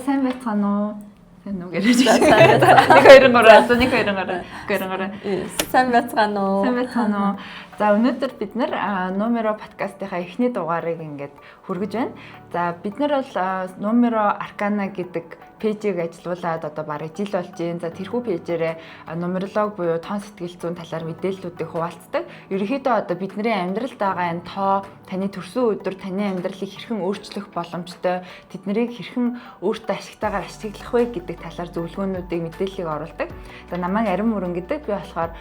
сайн байцгаана уу? Сайн уу гэж хэлээ. Нэг хоёрын гараа. Сайн байцгаана уу? Сайн байцгаана уу? За өнөөдөр бид Номеро подкастынхаа эхний дугаарыг ингээд хүргэж байна. За бид нар бол Номеро Аркана гэдэг пэйжийг ажилуулад одоо бараг жил болж байна. За тэрхүү пэйжээрээ нумеролог буюу тоон сэтгэл зүйн талаар мэдээллүүдийг хуваалцдаг. Ерөнхийдөө одоо бидний амьдралд байгаа энэ тоо таны төрсөн өдөр таны амьдралыг хэрхэн өөрчлөх боломжтой, тэднийг хэрхэн өөртөө ашигтайгаар ашиглах вэ гэдэг талаар зөвлөгөөнүүдийг мэдээллийг оруулдаг. За намайг Арин Мөрөн гэдэг. Би болохоор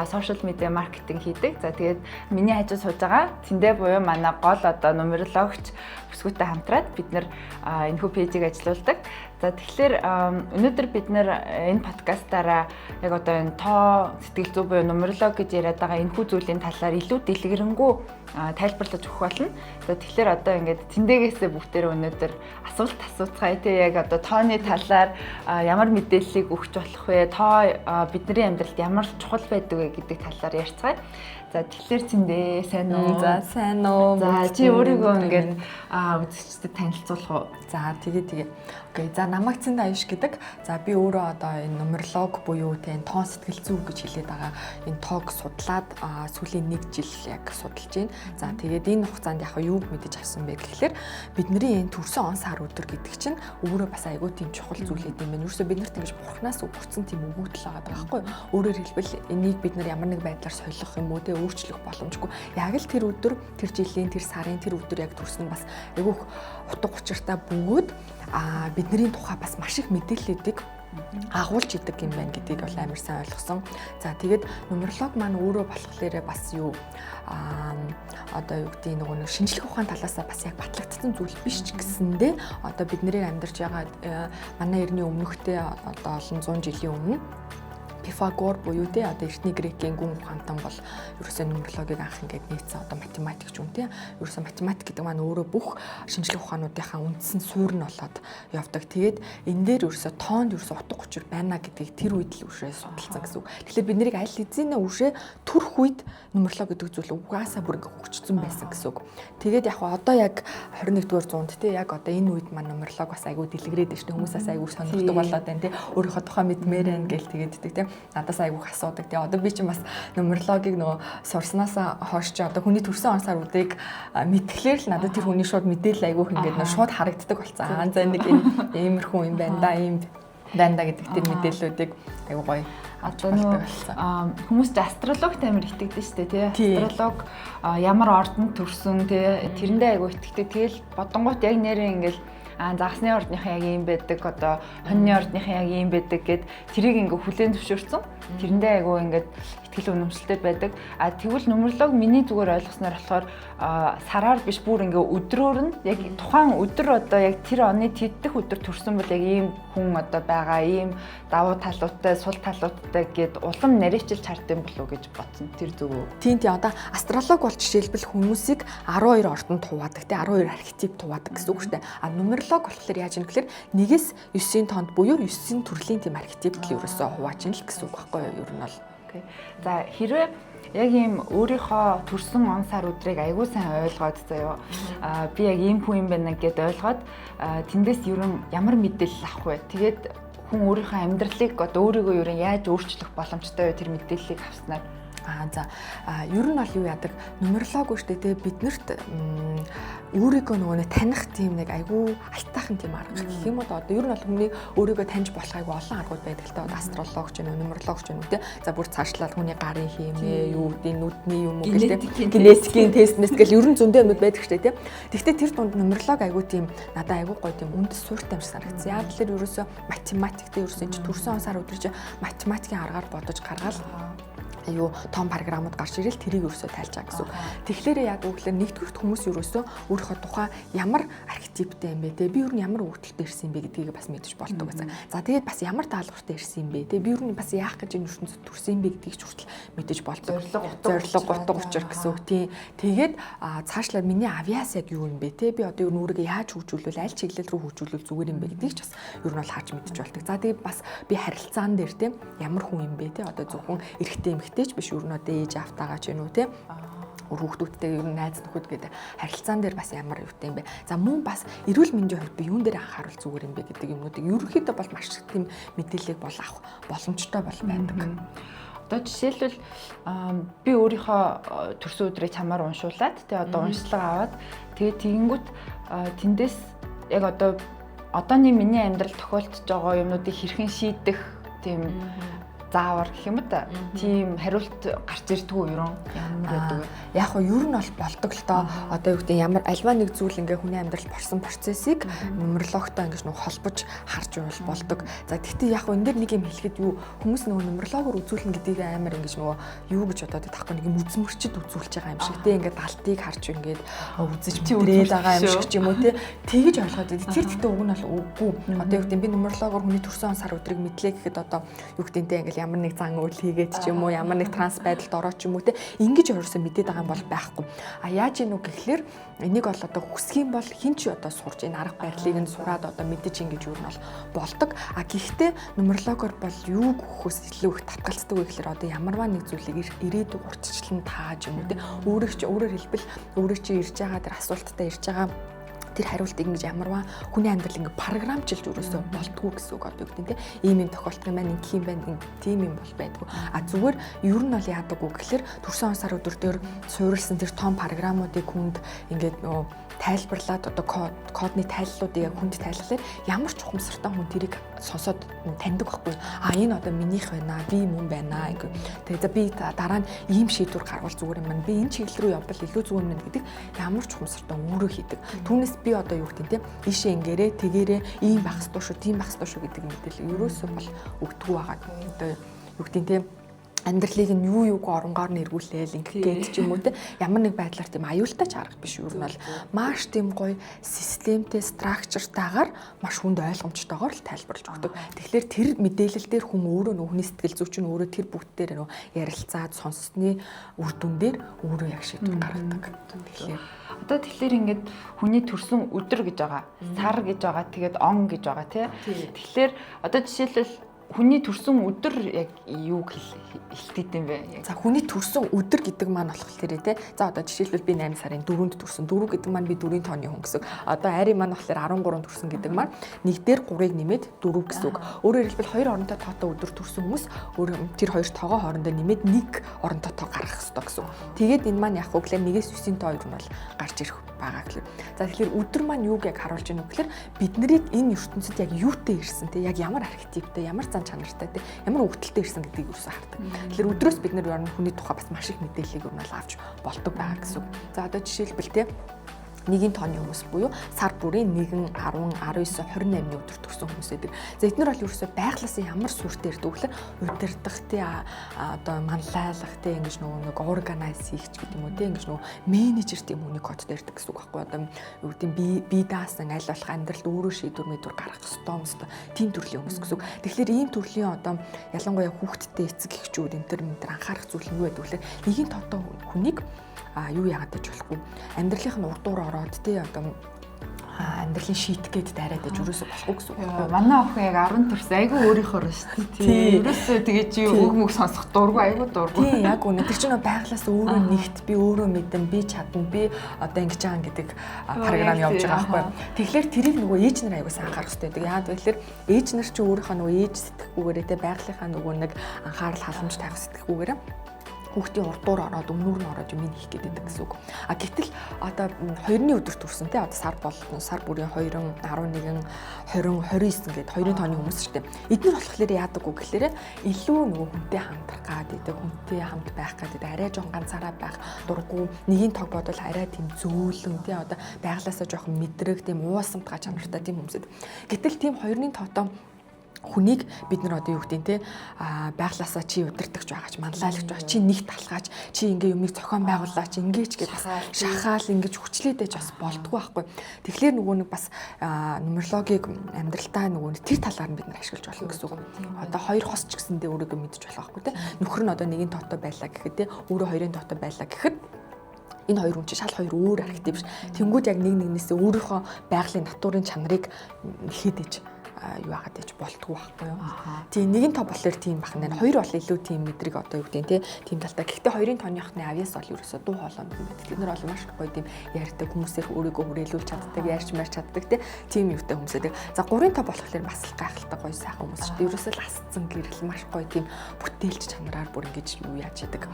сошиал медиа маркетинг хийдэг. За тэгээд миний хажууд сууж байгаа Цэндэ буюу манай гол одоо нумерологч бүсгүйтэй хамтраад бид нэр энэхүү пэйжийг ажилуулдаг. За тэгэхээр өнөөдөр бид нэр энэ подкастаараа яг одоо энэ тоо сэтгэл зүй буюу нумеролог гэж яриад байгаа энэхүү зүйлийн талаар илүү дэлгэрэнгүй тайлбарлаж өгөх болно. За тэгэхээр одоо ингээд Цэндэгээс бүгдээрээ өнөөдөр асуулт асууцгаая тий яг одоо тооны талаар ямар мэдээллийг өгч болох вэ? Тоо бидний амьдралд ямар чухал байдаг вэ гэдэг талаар ярьцгаая. За тэгэхээр Цэндэ сайн уу? За сайн уу? За чи өөрийгөө ингээд үзэгчдэд танилцуулах уу? За тэгээ. Окей. За намайг Цэндэ Аюш гэдэг. За би өөрөө одоо энэ нумеролог буюу энэ тоон сэтгэл зүй гэж хэлээд байгаа энэ тоог судлаад сүүлийн 1 жил яг судалж байна. За тэгээд энэ хугацаанд яг юу мэдэж авсан бэ гэхээр бидний энэ төрсөн он сар өдөр гэдэг чинь өөрөө бас айгүй тийм чухал зүйл юм байна. Ерөөсөө бид нарт ингэж бурхнаас өгсөн тийм өгөгдөл байгаа байхгүй юу? Өөрөөр хэлбэл энийг бид нар ямар нэг байдлаар солих юм уу те өөрчлөх боломжгүй. Яг л тэр өдөр, тэр жилийн, тэр сарын, тэр өдөр яг төрсөн бас айгүй утга учиртай бөгөөд бидний тухай бас маш их мэдээллүүдийг агуулж идэг юм байна гэдгийг бол амар сайн ойлгосон. За тэгээд нумеролог маань өөрөө болохоор бас юу одоо юу гэдэг нэг шинжлэх ухааны талаас бас яг батлагдсан зүйл биш ч гэсэндээ одоо бидний амьдарч байгаа манай эртний өмнөхтэй одоо олон 100 жилийн өмнө Пифагор буюу те одоо эртний грекийн гүн ухаантан бол ерөөсөө нумерологийг анх ингээд нээсэн одоо математикч юм те ерөөсөө математик гэдэг маань өөрөө бүх шинжлэх ухаануудынхаа үндсэн суурь нь болоод явдаг. Тэгээд энэ дээр ерөөсөө тоонд ерөөсөө утга учир байна гэдгийг тэр үед л үршээ судалсан гэсэн үг. Тэгэхээр бид нарыг аль хэзээ үршээ төрөх үед нумеролог гэдэг зүйл угаасаа бүр ингээд хөгжсөн байсан гэсэн үг. Тэгээд яг одоо яг 21-р зуунд те яг одоо энэ үед маань нумеролог бас айгүй дэлгэрээд байна шүү дээ. Хүмүүсээс айгүй сонирхдаг болоод байна те өөрийнхөө тухай мэдмээр байна гэл тэгээд те надаас айгүйх асуудаг. Тэгээ одоо би чинь бас нумерологийг нөгөө сурснаасаа хойш чи одоо хүний төрсөн он сар өдрийг мэдхлээр л надад тэр хүний шууд мэдээлэл айгүйх ингээд нөгөө шууд харагддаг болсон. За нэг иймэрхүү юм байна да, ийм байна да гэдэг тэр мэдээллүүдийг айгүй гоё. Одоо нөгөө хүмүүс ч астрологт амар итгэдэг шүү дээ тий. Астролог ямар ордонд төрсөн тий тэрэндээ айгүй итгэдэг. Тэгэл бодонгууд яг нэрээ ингээл загсны ордныхан яг юм байдаг одоо хоньны ордныхан яг юм байдаг гэд тэрийг ингээ хүлээн зөвшөөрсөн. Тэрэндээ айгүй ингээд итгэл үнэмшилтэй байдаг. Тэгвэл нумеролог миний зүгээр ойлгосноор болохоор сараар биш бүр ингээ өдрөөр нь яг тухайн өдөр одоо яг тэр оны тэддэх өдөр төрсөн бол яг ийм хүн одоо байгаа ийм давуу талуудтай сул талуудтай гэд улам нарийчилж хардсан болов уу гэж бодсон. Тэр зөв үү? Тийм одоо астролог бол жишээлбэл хүмүүсийг 12 ордонд хуваадаг те 12 архетип хуваадаг гэсэн үг шүү дээ. Нумеролог болохоор яаж юм гэхээр 1-9 тоонд буюу 9 төрлийн тийм архетип л ерөөсөө хувааж ин л гэсэн үг байхгүй юу? Ер нь бол. За хэрвээ яг ийм өөрийнхөө төрсөн он сар өдрийг аягүй сайн ойлгоод заяа би яг ийм хүн юм байна гэд ойлгоод тэндээс ерөн ямар мэдээлэл авах вэ? Тэгээд хүн өөрийнхөө амьдралыг одоо өөрийгөө ерөн яаж өөрчлөх боломжтой вэ? Тэр мэдээллийг авснаар ер нь бол юу яадаг нумеролог шүү дээ те биднэрт өөрийгөө нөгөө таних тийм нэг айгүй алтайхан тийм арга гэх юм уу одоо ер нь бол хүний өөрийгөө таньж болох айгүй олон аргууд байдаг л та астрологч ч юм уу нумерологч ч юм уу те за бүр цаашлаад хүний гарын хэмээ юу гэдэг нүдний юм уу гэх те генетикийн тестнес гэл ер нь зөндөө юмуд байдаг шүү дээ те тэгвэл тэр дунд нумеролог айгүй тийм надад айгүй гоё тийм үндэс суурьтай юм шиг санагдсан яг л ерөөсөө математиктэй ерөөсөө чи төрсөн он сар өдөр чи математикийн аргаар бодож гаргаад юу том програмууд гарч ирэл тэрийг ерөөсөө тайлж байгаа гэсэн. Тэгэхээр яг үгээр нэгдүгürt хүмүүс ерөөсөө өөрийнхөө тухай ямар архетиптэй юм бэ те би юу нь ямар өгдөлтөд ирсэн юм бэ гэдгийг бас мэдэж болдог гэсэн. За тэгээд бас ямар даалгавартай ирсэн юм бэ те би юу нь бас яах гэж энэ ертөнцид төрсэн юм бэ гэдгийг ч хүртэл мэдэж болдог. Зорилго утга учир гэсэн үг тийм. Тэгээд цаашлаад миний авьяас яг юу юм бэ те би одоо юу нүргээ яаж хөгжүүлвэл аль чиглэл рүү хөгжүүлвэл зүгээр юм бэ гэдгийг ч бас ер нь бол харж мэдэж болдог. За тэгээд бас би харилцаан дээр те ямар хүн юм бэ те одоо зөвхөн эрэгтэй эмэгтэй ч биш өрнөдөө ээж автаагаа ч юм уу те хүүхдүүдтэй ер нь найз нөхөд гэдэг харилцаан дээр бас ямар юутай юм бэ? За мөн бас эрүүл мэндийн хувьд би юун дээр анхааруул зүгээр юм бэ гэдэг юмнуудыг ерөнхийдөө бол маш их тийм мэдээллийг бол авах боломжтой бол байдаг. Одоо жишээлбэл би өөрийнхөө төрсөн өдрийг чамаар уншуулад тэгээ одоо уншлага аваад тэгээ тэгэнгүүт тэндээс яг одооний миний амьдрал тохиолдож байгаа юмнуудыг хэрхэн шийдэх тийм заавар гэх юм да. Тийм хариулт гарч ирдэггүй юу? Ямар байдаг вэ? Яг нь ер нь бол болдог л доо. Одоо юу гэдэг ямар альва нэг зүйл ингээ хүний амьдрал борсон процессыг нумерологтой ингэж нэг холбож харж болдог. За гэхдээ яг энэ дэр нэг юм хэлэхэд юу хүмүүс нөгөө нумерологоор үзүүлнэ гэдгийг амар ингэж нөгөө юу гэж бодоод тахгүй нэг юм үзмөрчд үзүүлж байгаа юм шиг те ингээ далтыг харж ингээд үзэж мэдрээд байгаа юм шиг ч юм уу те тэгэж ойлгоод тэр гэхдээ уг нь бол үгүй. Одоо юу гэдэг би нумерологоор хүний төрсөн сар өдрийг мэдлээ гэхэд одоо юу гэдэг те ингээл ямар нэг зан үйл хийгээд ч юм уу ямар нэг транс байдалд ороод ч юм уу те ингэж ерөөсөө мэдээд байгаа юм бол байхгүй. А яаж ийм үг гэхэлэр энийг бол одоо хүсэх юм бол хин ч одоо сурж энэ арга барилыг нь сураад одоо мэдэж ингэж юу нь бол болдог. А гэхдээ нумерологоор бол юу гөхөөс илүү их татгалцдаг вэ гэхэлэр одоо ямарваа нэг зүйлийг ирээдүг урьдчилан тааж юм уу те өөрөөр хэлбэл өөрөө чи ирж байгаа тэр асуулттай ирж байгаа тэр хариулт ингэж ямарваа хүний амьдрал ингэ програмчилж өрөөсөө болтгоо гэсэн үг одоо юу гэдэг тийм ийм тохиолдох юм байна ингэх юм байна тийм юм бол байдгүй а зүгээр ер нь бол яадаг үг гэхэлэр төрсөн сар өдөр дээр суурилсан тэр том програмуудыг хүнд ингээд нөгөө тайлбарлаад одоо кодны тайллуудыг яг хүнд тайлхлаар ямар ч ухамсартай хүн тэрийг сонсоод таньдаг байхгүй а энэ одоо минийх байна би мөн байна гэх. Тэгээ за би дараа нь ийм шийдвэр гаргавал зүгээр юм байна би энэ чиглэл рүү явбал илүү зүгээр юм байна гэдэг ямар ч ухамсартай өөрөө хийдэг. Түүнээс би одоо юу гэдэг те ийшээ ингээрээ тэгээрээ ийм байх ёстой шүү тийм байх ёстой шүү гэдэг мэдээлэл ерөөсөө бол өгдөггүй байгаа. Одоо юу гэдэг те амьдралыг нь юу оронгоор нь эргүүлээл ингээд ч юм уу те ямар нэг байдлаар тийм аюултай чарга биш юу нь бол маш тийм гоё системтэй структуртайгаар маш хүнд ойлгомжтойгоор л тайлбарлаж өгдөг. Тэгэхээр тэр мэдээлэл дээр хүн өөрөө нүхний сэтгэл зүйч нь өөрөө тэр бүгд дээр нөө ярилцаад сонссны үр дүн дээр өөрөө яг шийдвэр гаргадаг. Тэгэхээр ингээд хүний төрсөн өдөр гэж байгаа, сар гэж байгаа, тэгээд он гэж байгаа тий. Тэгэхээр одоо жишээлбэл хүний төрсөн өдөр яг юу хэлтийд юм бэ? За хүний төрсөн өдөр гэдэг маань болох тэрэ те. За одоо жишээлбэл би 8 сарын 4-нд төрсөн. 4 гэдэг маань би 4-ийн тооны хүн гэсэн. Одоо айрын маань болохоор 13 төрсөн гэдэг маань 1 дээр 3-ыг нэмээд 4 гэсэн үг. Өөрөөр хэлбэл хоёр оронтой тоотой өдөр төрсөн хүмүүс тэр хоёр тоогоо хоорондоо нэмээд 1 оронтой тоо гаргах хэрэгтэй гэсэн үг. Тэгээд энэ маань яг үгээр 1-ээс 9-ийн тоо юу нь бол гарч ирэх байгаа гэхэлэр. За тэгэхээр өдөр маань юуг яг харуулж байна вэ гэхэлэр бид нарыг энэ ертөнцид яг юутэй ирсэн те яг ямар архетиптэй ямар зан чанартай те ямар өгдөлтэй ирсэн гэдгийг юусэн хардаг. Тэгэхээр өдрөөс бид нар ер нь хүний тухай бас маш их мэдээллийг ер нь авч болдог байгаа гэсэн. За одоо жишээлбэл те нэгin тооны хүмүүс буюу сар бүрийн 1, 10, 19, 28-ны өдөр төрсэн хүмүүс байдаг. За эдгээр бол ерөөсөй байглаасаа ямар сүртэй ирдэг вэ гэхээр удирдах тий одоо манлайлах тий ингэж нэг органайз хийх гэдэг юм уу тий ингэж менежер тийм хүний кодтой ирдэг гэсэн үг байхгүй одоо юу гэдэг би даасан аль болох амьдралд өөрөө шийдвэр мэдвэр гаргах ёстой тийм төрлийн хүмүүс гэсэн үг. Тэгэхээр ийм төрлийн одоо ялангуяа хүүхдтэй эцэг эхчүүд энэ төр анхаарах зүйл нь юу байдаг вэ гэхээр нэгin тоотой хүнийг юу яагаад гэж болохгүй амьдралынх нь урдуур ороод тий одоо амьдралын шийтгээд дараад иж өрөөсө болохгүй гэсэн үг. Манай охин яг 10 төрс айгүй өөрийнхөө шүү дээ. Тий. Өрөөсө тэгээ чи өг мөг сонсох дургу айгүй дургу. Тий, яг үнэ. Тэр чинь байглаас өөрөө нэгт би өөрөө мэдэн би чадна би одоо ингэж байгаа гэдэг програм явж байгаа байхгүй. Тэгэхээр тэрийг нөгөө ээж нар айгүй сайн анхаарах хэрэгтэй. Яагаад вэ гэхээр ээж нар чи өөрийнхөө нөгөө ээж сэтгэхгүйгээрээ тий байгалийнхаа нөгөө нэг анхаарал халамж тавих сэтгэхгүйгээрээ хүүхдийн урдуур ороод өмнөр нь ороод юм хийх гэдэг гэсэн үг. А гэтэл одоо 2-ны өдөр төрсөн тий одоо сар бүрийн 2, 11, 20, 29 гэдэг 2-ын тооны хүмүүс шүү дээ. Эдгээр болохоор яадаг уу гэхлээрэ илүү нөгөө хүнтэй хамтрах гэдэг, хүнтэй хамт байх гэдэг, арай жоохон ганцаараа байх дурггүй, нэгin тог бодвол арай тийм зөөлөн тий одоо байглаасаа жоохон мэдрэг тийм уусамтгай чанартай тийм хүмүүсэд. Гэтэл тийм 2-ны тоотоо хүнийг бид нар одоо юу гэдэг те байглаасаа чи удирдахж байгаач манлайлагч байгаа чи нэг талхаач чи ингээ юмыг зохион байгуулаач ingээж гэж бас шахаал ингэж хүчлээдэж бас болдгоо байхгүй. Тэгэхээр нөгөө нэг бас нумерологийг амьдралтаа нөгөө тэр талаар нь бид нар ашиглаж болно гэсэн үг. Одоо хоёр хос ч гэсэндээ өөрийгөө мэдж болох байхгүй те. Нөхөр нь одоо нэгin тоотой байлаа гэхэд те өөрөө хоёрын тоотой байлаа гэхэд энэ хоёр хүн чинь шал хоёр өөр архетип биш. Тэнгүүд яг нэг нэгнээсээ өөрийнхөө байгалийн натурын чанарыг нэхэд иж юу яагаад гэж болтгүй байхгүй юу. Тийм нэгэн тоо болохоор тийм бахна. Хоёр бол илүү тийм мэдрэг одоо юу гэдэг тийм талтай. Гэхдээ хоёрын тооныхны авьяас бол ерөөсөө дуу хоолойнд юм байна. Тэд нар бол маш гоё тийм ярьдаг, хүмүүсээр өөрийгөө хүрээлүүлж чаддаг, ярьж марч чаддаг тийм юутай хүмүүсээ. За гурвын тоо болохоор бас л гайхалтай гоё сайхан хүмүүс шүү дээ. Ерөөсөө л асцсан гэрэл маш гоё тийм бүтээлч чанараар бүр ингэж юу яаж идэг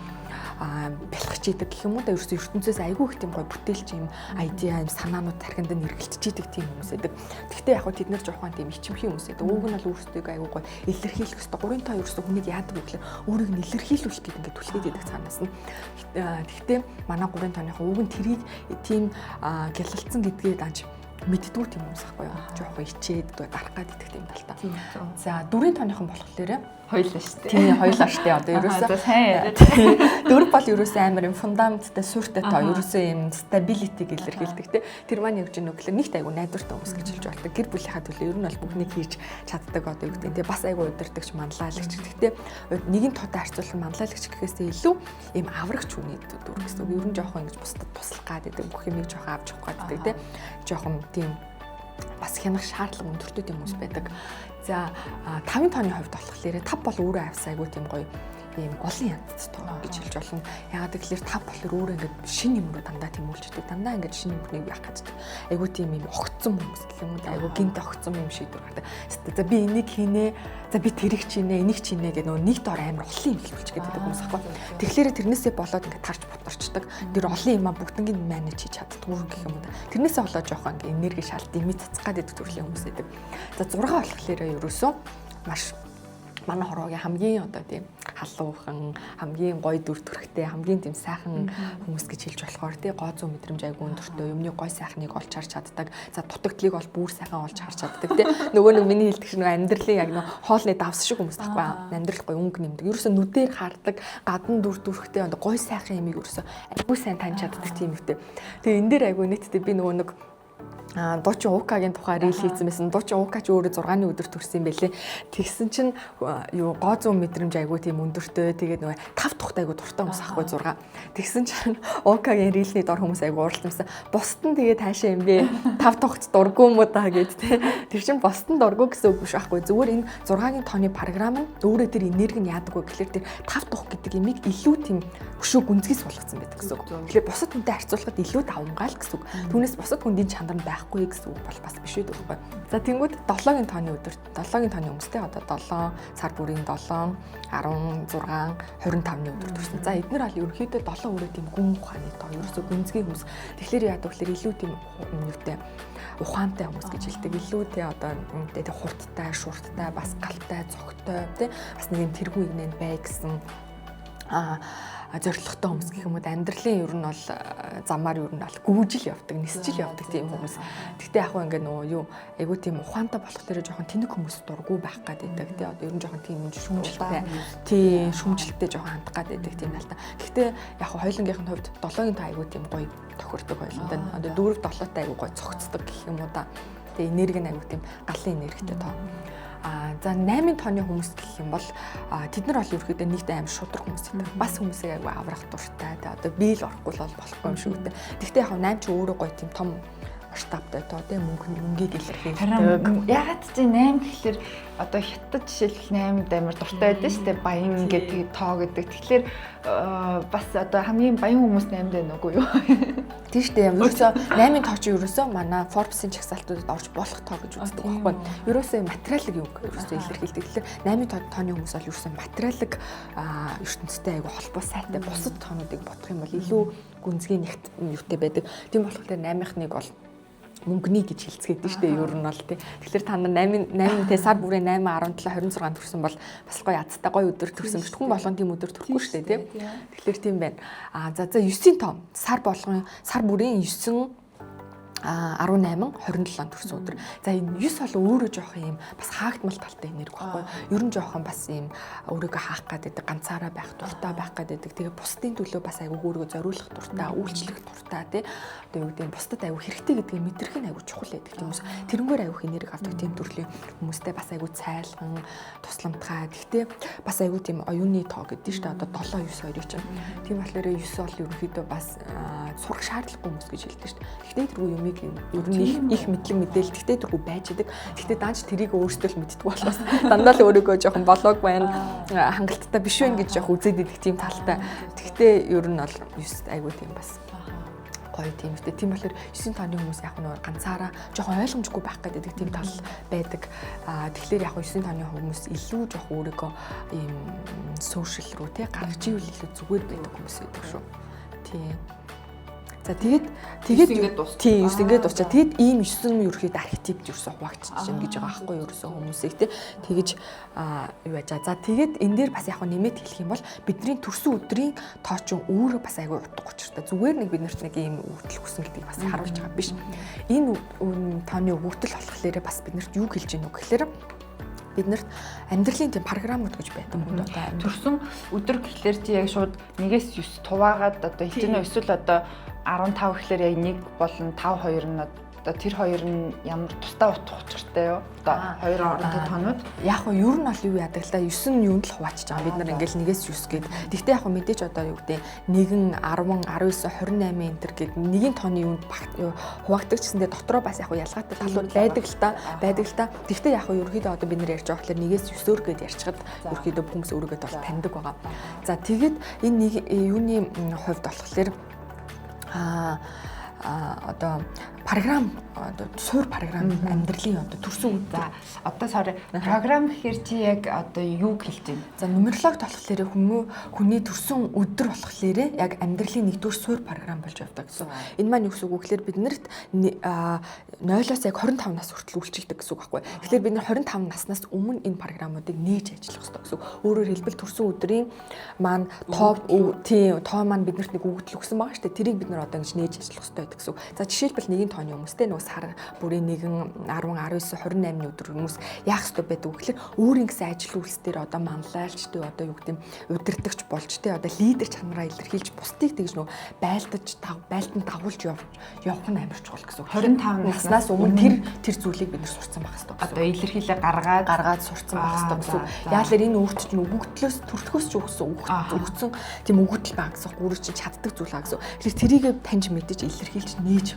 бэлхэж идэг гэх юм уу да. Ерөөсөө ертөнцөөс айгүй их тийм гоё бүтээлч юм айдиа юм санаанууд тархинд нь эргэлдэж идэг тийм хүмүүс байдаг. Гэхдээ яг хөө тэд нар жоохон тийм ичимхий хүмүүс байдаг. Ууг нь бол өөрсдөө айгүй гоё илэрхийлэх хэрэгтэй. Гурвын тоо ерөөсөө хүнийг яадаг вэ гэхээр өөрийг нь илэрхийлүүлэх гэдэг ингээд түлхээд идэг цаанаас нь. Гэхдээ манай гурвын тооныхоо ууг нь тэрийг тийм гялалцсан гэдгээ данж мэддгүү тийм хүмүүс ахгүй юу. Жоохон ичээд дарах гад идэх тийм талтай. За дөрвийн тооныхон болохоор хоёлаа шүү дээ. Тийм хоёлаа шүү дээ. Одоо ерөөсөө сайн. дөрв бол ерөөсөө амар юм фундаменттай суурьтай тоо ерөөсөө юм стабилитиг илэрхийлдэг те. Тэр маань явж гэнэ гэхэлээ нэгт айгу найдвартай хүмүүс гэж хэлж болдог. Гэр бүлийнхаа төлөө ер нь бол бүхнийг хийж чаддаг одоо юу гэдэг те. Бас айгу удирдахч манлайлагч. Гэхдээ нэгэн тоотой харьцуулах манлайлагч гэхээсээ илүү юм аврагч хүний дүр гэсэн үг. Ер нь жоохон ингэж бусдад туслах гад байдаг. Бүх юмыг жоохон авч явах гад байдаг те. Жоохон тийм бас хянах шаардлага өндөртэй тийм хүмүүс байдаг. За 5 тооны хувьд болохоор 5 бол өөрөө авс айгуу тийм гоё ийм олон янзтай тоо гэж хэлж болно. Яагаад гэвэл 5 болохоор өөрөө ингээд шинэ юм руу дандаа тэмүүлждэг. Дандаа ингээд шинэ юмыг яах гэж. Айгуу тийм ийм огцсон хүмүүс гэх юм уу. Айгуу гинт огцсон юм шийдвэр гаргадаг. За би энийг хийнэ. За би тэрийг чинээ, энийг чинээ гэх нөгөө нэг дор амар олон юм хэлүүлж гэдэг хүмүүс аахгүй. Тэгэхээр тэрнээсээ болоод ингээд тарч боторчдаг. Тэр олон юмаа бүгднийг менеж хийж чаддгүй гэх юм уу. Тэрнээсээ болоод жоохон ингээд энерги шалт дими цацгаад байдаг төрлийн хүмүүс байдаг. За 6 болохоор ерөөсөө маш манай хороогийн хамгийн одоо тийм халуухан, хамгийн гоё дүр төрхтэй, хамгийн тийм сайхан хүмүүс гэж хэлж болохоор тий гоо зүүн мэдрэмж айгүй өндөртэй, юмны гоё сайхныг олж харж чаддаг. За дутагдлыг бол бүр сайхан олж харж чаддаг тий. Нөгөө нэг миний хэлдэг чинь амьдралын яг нэг хоолны давс шиг хүмүүс таахгүй амьдрал гоё өнгө нэмдэг. Ерөөсөө нүдээр хардаг, гадна дүр төрхтэй гоё сайхан юмыг ерөөсөө айгүй сайн таньж чаддаг тийм үгтэй. Тэгээ энэ дээр айгүй нийтдээ би нөгөө нэг Дуучин Укагийн тухай рил хийсэн байсан. Дуучин Укач өөрөө 6-ны өдөр төрсэн юм байлээ. Тэгсэн чинь юу гоо зүүн мэдрэмж айгүй тийм өндөртэй. Тэгээд нөгөө 5 тухт айгүй дуртай хүмүүс ахгүй 6. Тэгсэн чинь Укагийн рилний дор хүмүүс айгүй уралдсан. Бусд нь тэгээд таашаа юм бэ? 5 тухт дургүй юм уу даа гэд тэ. Тэр чинь бусд нь дургүй гэсэн үг биш байхгүй. Зүгээр энэ 6-гийн тооны програм нь өөрөө тэр энерги нь яадаг вэ гэхэлэр тэр 5 тухт гэдэг имийг илүү тийм өшөө гүнзгий суулгацсан байдаг гэсэн үг. Тэгэхээр бусад хүнтэй харьцуулахад илүү давмгаал гэсэн үг. Түүнээс бусад хүндийн чанар нь байхгүй гэсэн үг бол бас биш үү гэхгүй. За тэнгууд 7-гийн тооны өдөр 7-гийн тооны хүмүүстэй одоо 7 сар бүрийн 7 16 25-ны өдөр төрсөн. За эдгээр бол ерөнхийдөө 7 өөрөө тийм гүн ухааны тоо ерөөсөө гүнзгий хүмүүс. Тэгэхээр яадаг вэ? Илүү тийм юутай ухаантай хүмүүс гэж хэлдэг. Илүү тий одоо тий хурдтай, шурттай, бас галтай, цогтой тий бас нэг юм тэргүй игнэн бай гэсэн зоригтой хүмүүс гэх юм уу амьдралын ер нь бол замаар ер нь бол гүйжил явдаг, нисчил явдаг тийм хүмүүс. Гэхдээ яг хөө ингээ нөгөө юу айгуу тийм ухаантай болох дээр жоохон тэнэг хүмүүс дургүй байх гад байдаг тий одоо ер нь жоохон тийм шүмжлэлтэй тий шүмжлэлтэй жоохон хандах гад байдаг тийм талтай. Гэхдээ яг хөө хоёулангийнхын хувьд 7-гийн тоо айгуу тийм гоё тохирдог хоёуланд нь одоо 4-7-тай айгуу гоё цогцдог гэх юм уу да. Тэгээ энерги нь айгуу тийм галын энергитэй тоо. За 8 тооны хүмүүс гэх юм бол тэд нар бол ерөөхдөө нэгт аим шудраг хүмүүс гэдэг. Бас хүмүүсээ айгүй аврах дуртай. Одоо би л орохгүй бол болохгүй юм шүү дээ. Гэхдээ яг 8 ч өөрөө гоё тийм том масштабтай тоо тийм мөнгөнийг илэрхийлдэг. Ягаад чи 8 тэгэхээр одоо хятад жишээлбэл 8-д амар дуртай байдаг шүү дээ. Баян гэдэг тоо гэдэг. Тэгэхээр бас одоо хамгийн баян хүмүүс 8-д байна уу юу? Тийм шүү дээ. Ерөөсөө 8-ын тоо чи ерөөсөө манай Forbes-ийн чагсаалтуудад орж болох тоо гэж үздэг байхгүй. Ерөөсөө материалын юм ерөөсөө илэрхийлдэг. Тэгэхээр 8-ын тооны хүмүүс бол ерөөсөө материалын ертөнцтэй айгу холбоо сайтай бусад тоонуудыг бодох юм бол илүү гүнзгий нэгт юутай байдаг. Тийм болохоор 8-ыг бол мөнгөний гэж хэлцгээдэг шүү дээ ер нь бол тий. Тэгэхээр та нар 8 тэ сар бүрийн 8 17 26 төрсөн бол бас гоё язтай гоё өдөр төрсөн биш. Хүн болгон тийм өдөр төрөхгүй шүү дээ тий. Тэгэхээр тийм байна. За 9-ийн тоо сар бүрийн 9 18 27 төрсөн өдөр. За энэ 9 бол өөрөө жоох юм бас хаагдмал талтай энерги байхгүй. Ер нь жоохон бас юм өөрийгөө хаах гэдэг ганцаараа байх дуртай байх гэдэг. Тэгээ бусдын төлөө бас айгүй өөрийгөө зориулах дуртай, үйлчлэх дуртай тий. Одоо юу гэдэг нь бусдад айгүй хэрэгтэй гэдгийг мэдрэх нь айгүй чухал байдаг хүмүүс. Тэрнгээр айгүй энерги авдаг тийм төрлийн хүмүүстэй бас айгүй цайлган, тусламтгай. Гэхдээ бас айгүй тийм оюуны тоо гэдэг нь шүү дээ. Одоо 7 9 2 чинь. Тийм болохоор 9 бол ерөнхийдөө бас сурах шаардлагагүй хүмүүс гэж хэлдэг шүү дээ. Гэхдээ тэргүй юм нэг юм ер нь их мэдлэг мэдээлэлтэй тэргүй байж идэг. Гэхдээ даанч тэрийг өөрсдөө л мэддэг болохоос дандаа л өөрийгөө жоохон болоог байна. Хангалттай биш вэ гэж яг үзээд идэг тийм талтай. Гэхдээ ер нь бол 9 айгүй тийм бас гоё тийм үстэй. Тийм болохоор 9 тооны хүмүүс яг нь ганцаараа жоохон ойлгомжгүй байх гэдэг тийм тал байдаг. Тэгэхээр яг 9 тооны хүмүүс илүү жоохон өөрийгөө ийм сошиал руу тий гаргаж ивэл илүү зүгээр байдаг хүмүүс байдаг шүү. Тийм. За тэгээд ингээд дуусчаа. Тэгэд ийм 9 ерөөхдөө архетип ерөөсөө хуваагдчих чинь гэж байгаа байхгүй ерөөсөө хүмүүсийг тий тэгэж юу яаж. За тэгээд энэ дээр бас яг нэмээд хэлэх юм бол бидний төрсөн өдрийн тоочин өөрөө бас айгүй утга учиртай. Зүгээр нэг биднэрт нэг ийм өгдөл хүсэн гэдгийг бас харуулж байгаа биш. Энэ тооны өгдөл болохоор бас биднэрт юу хэлж гэнэ үг гэхээр биднэрт амьдралын тийм програмууд гэж байдаг юм даа. Төрсөн өдөр гэхлээр чи яг шууд 1-9 туваагаад одоо хичээнэ эсвэл одоо 15 гэхлээр яг 1 болон 5 2 нь одоо тэр хоёр нь ямар тусдаа утга учиртай юу? Одоо хоёр оронтой тоонууд. Яг нь ер нь бол юу яадаг л да 9 нь юунд л хуваачиж байгаа. Бид нар ингээл 1-9 гээд. Тэгвэл яг мэдээж одоо юу гэдэг 1 10 19 28 энэ төр гээд нэгийн тооны юунд хуваагддаг гэсэндээ дотроо бас яг ялгаатай талууд байдаг л та. Тэгвэл яг ерөөхдөө одоо бид нар ярьж байгаа болохоор 1-9 өөр гээд ярьчихад ерөөхдөө хүмүүс өөрийгөө бол таньдаг байгаа. За тэгээд энэ нэг юуны хувьд болохоор одоо програм одоо суур програм амьдралын одоо төрсөн үе. Одоо програм гэхээр чи яг одоо юу хэлж байна? За нумерологт болохоор хүний төрсөн өдөр болохоор яг амьдралын нэгдүгээр суур програм болж явдаг гэсэн. Энэ маань юу гэсэн үг вэ гэхээр биднэрт 0-оос яг 25 нас хүртэл үйлчилдэг гэсэн үг байхгүй. Тэгэхээр бид нар 25 наснаас өмнө энэ програмуудыг нээж ажиллах хэрэгтэй гэсэн. Өөрөөр хэлбэл төрсөн өдрийн маань тоо маань биднэрт нэг өгдөл өгсөн байгаа шүү дээ. Тэрийг бид нар одоо ингэж нээж ажиллах хэрэгтэй байдаг гэсэн. За жишээлбэл нэгin тооны хүмүүстэй нөгөө сар бүрийн 1 10 19 28-ны өдөр хүмүүс яах ёстой байдаг вэ гэхээр өөрийн гэсэн ажил үйлсээр одоо манлайлч тий одоо юу гэдэг удирдахч болж тий одоо лидер чанараа илэрхийлж бусдыг тэгж нөгөө байлтанд дагуулж явах нь амар чухал гэсэн. 25 наснаас өмнө тэр зүйлийг бид нар сурцсан байх ёстой. Одоо илэрхийлээ гаргаад сурцсан байх ёстой гэсэн. Яагаад энэ өөрт чинь өгөгдлөөс төрөлхөөс ч өгсөн тийм өгөгдөл байгаа гэсэн. Гүрүү чинь чаддаг зүйл байгаа гэсэн. Тэгэхээр тэрийг таньж мэдэж илэрхийлж нээж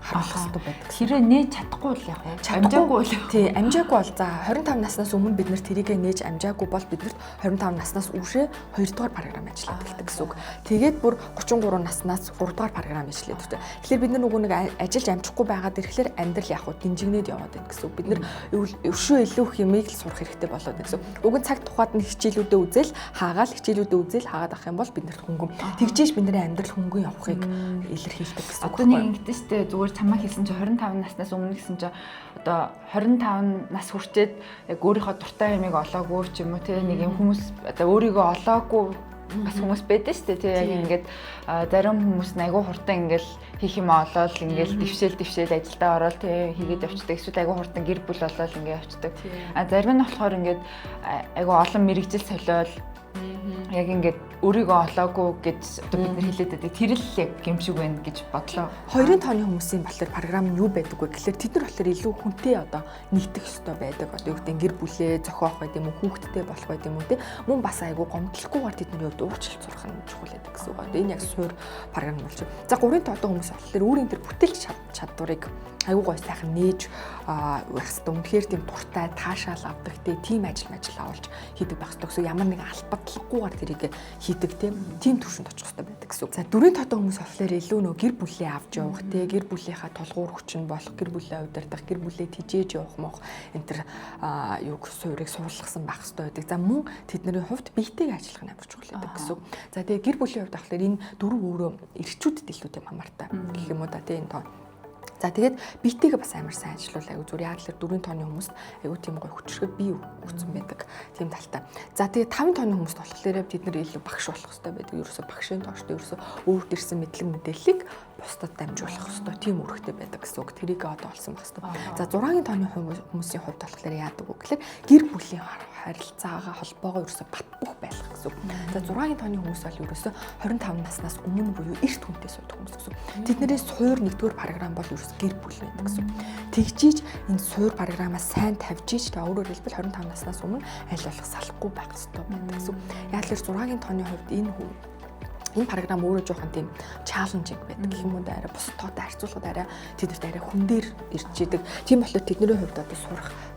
харуулах хэрэгтэй байдаг. Тэрээ нээж чадахгүй л яг амжаагүй бол тий амжаагүй бол за 25 наснаас өмнө бид нар тэрийгээ нээж амжаагүй бол биднэрт 25 наснаас үүшээ 2 дугаар програм ажиллаад эхэлдэг гэсэн үг. Тэгээд бүр 33 наснаас 3 дугаар програм ажиллаад өгдөг. Тэгэхээр бид нар нөгөө нэг ажиллаж амжихгүй байгаад ирэхлээр амьдрал яг уу динжигнээд яваад байна гэсэн үг. Бид нар өвшөө илүү их юмыг л сурах хэрэгтэй болоод байна гэсэн. Уг нь цаг тухайд нь хичээлүүдэд үзэл хаагаад авах юм бол биднэрт хөнгөн тэгжээж бидний амьдрал хөнгөн явахыг илэрхийлдэг гэсэн үг. Одоо нэг ингэдэж штэ зүгээр чамаа хэлсэн чи 25 наснаас өмнө гэсэн чи одоо 25 нас хүрчээд яг өөрийнхөө дуртай юмыг олоогүй ч юм уу тий нэг юм хүмүүс одоо өөрийгөө олоогүй бас хүмүүс байдаг шүү дээ тий яг ингээд зарим хүмүүс айгүй хурдан ингээл хийх юм олоод ингээл дэвшээл ажилдаа ороод тий хийгээд явцдаг эсвэл айгүй хурдан гэр бүл болоод ингээд явцдаг. Зарим нь болохоор ингээд айгүй олон мэрэгжил солиол яг ингээд өөрийгөө олоогүй гэж одоо бид нар хэлээд байдаг. Тэр л яг гэмшиг байна гэж бодлоо. Хоёрын тооны хүмүүсийн болохоор програм нь юу байдаг вэ гэхээр тэд нар болохоор илүү хүнтэй одоо нэгдэх ёстой байдаг. Одоо юу гэдэг гэр бүлээ зохиох байд юм уу, хүүхэдтэй болох байд юм уу те. Мөн бас айгүй гомдлохгүйгээр тэдний хувьд уучлалт сурах нь чухал байдаг гэсэн үг. Одоо энэ яг суур програм болж байна. За 3-ын тоотой хүмүүс болохоор өөрийн тэр бүтээлч чадварыг айгүй гоё сайхан нээж байх хэрэгтэй. Үнэхээр тийм дуртай, таашаал авдаг тийм ажил авалж хийдэг байх хэрэгтэй гэсэн. Ямар нэгэн албадлаггүйгээр тэрийг хийдэг тийм төвшөнд очих хэрэгтэй байдаг гэсэн. За 4-ийн тоотой хүмүүс болохоор илүү нөө гэр бүлээ авч явах гэр бүлийнхаа толгуур хүчин болох, гэр бүлээ удирдах, гэр бүлээ тижээж явах мох энэ төр юуг суурийг суулгасан байх хэрэгтэй байдаг. За мөн тэдний хувьд биетэйг ажиллах нь амар чухал байдаг гэсэн. За тэгээ гэр бүлийн хувьд болохоор энэ дөрөв өөрөө эрчүүдэд илүү тийм хамаартай гэх юм уу да тийм тоо. За тэгээд биетэйгээ бас амар сайн ажиллуул аягүй зүгээр яг л 4 тооны хүмүүст аягүй тийм гоё хүчрхэд бие өгсөн байдаг тийм талтай. За тэгээд 5 тооны хүмүүст болохоор бид нэр илүү багш болох хэрэгтэй байдаг. Ерөөсө багшийн тооштой ерөөсө өөрт ирсэн мэдлэг мэдээллийг бусдад дамжуулах хэрэгтэй. Тийм үүрэгтэй байдаг гэсэн үг. Тэрийг одоо олсон байх хэрэгтэй. За 6-ын тооны хүмүүсийн хувьд болохоор яадаг вэ гэхээр гэр бүлийн харилцаагаа холбоогоо ерөөсө бат бөх байлгах гэсэн үг. За 6-ын тооны хүмүүс бол ерөөсө 25 наснаас өмнө буюу эрт хүнтэй суудаг хүмүүс гэсэн. Тэднэрээс суур 1-р програм бол гэр бүл байдаг гэсэн. Тэгжиж энэ суур програмаа сайн тавьж иж та өөрөөр хэлбэл 25 наснаас өмнө аль болох салахгүй байх хэрэгтэй байдаг гэсэн. Яг л 6-ын тооны хувьд энэ энэ програм өөрөө жоохон тийм чаленжинг байдаг гэх юм уу арай бусад тоотой харьцуулахад арай тэдэрт арай хүн дээр ирж идэг. Тийм болохоор тэдний хувьд одоо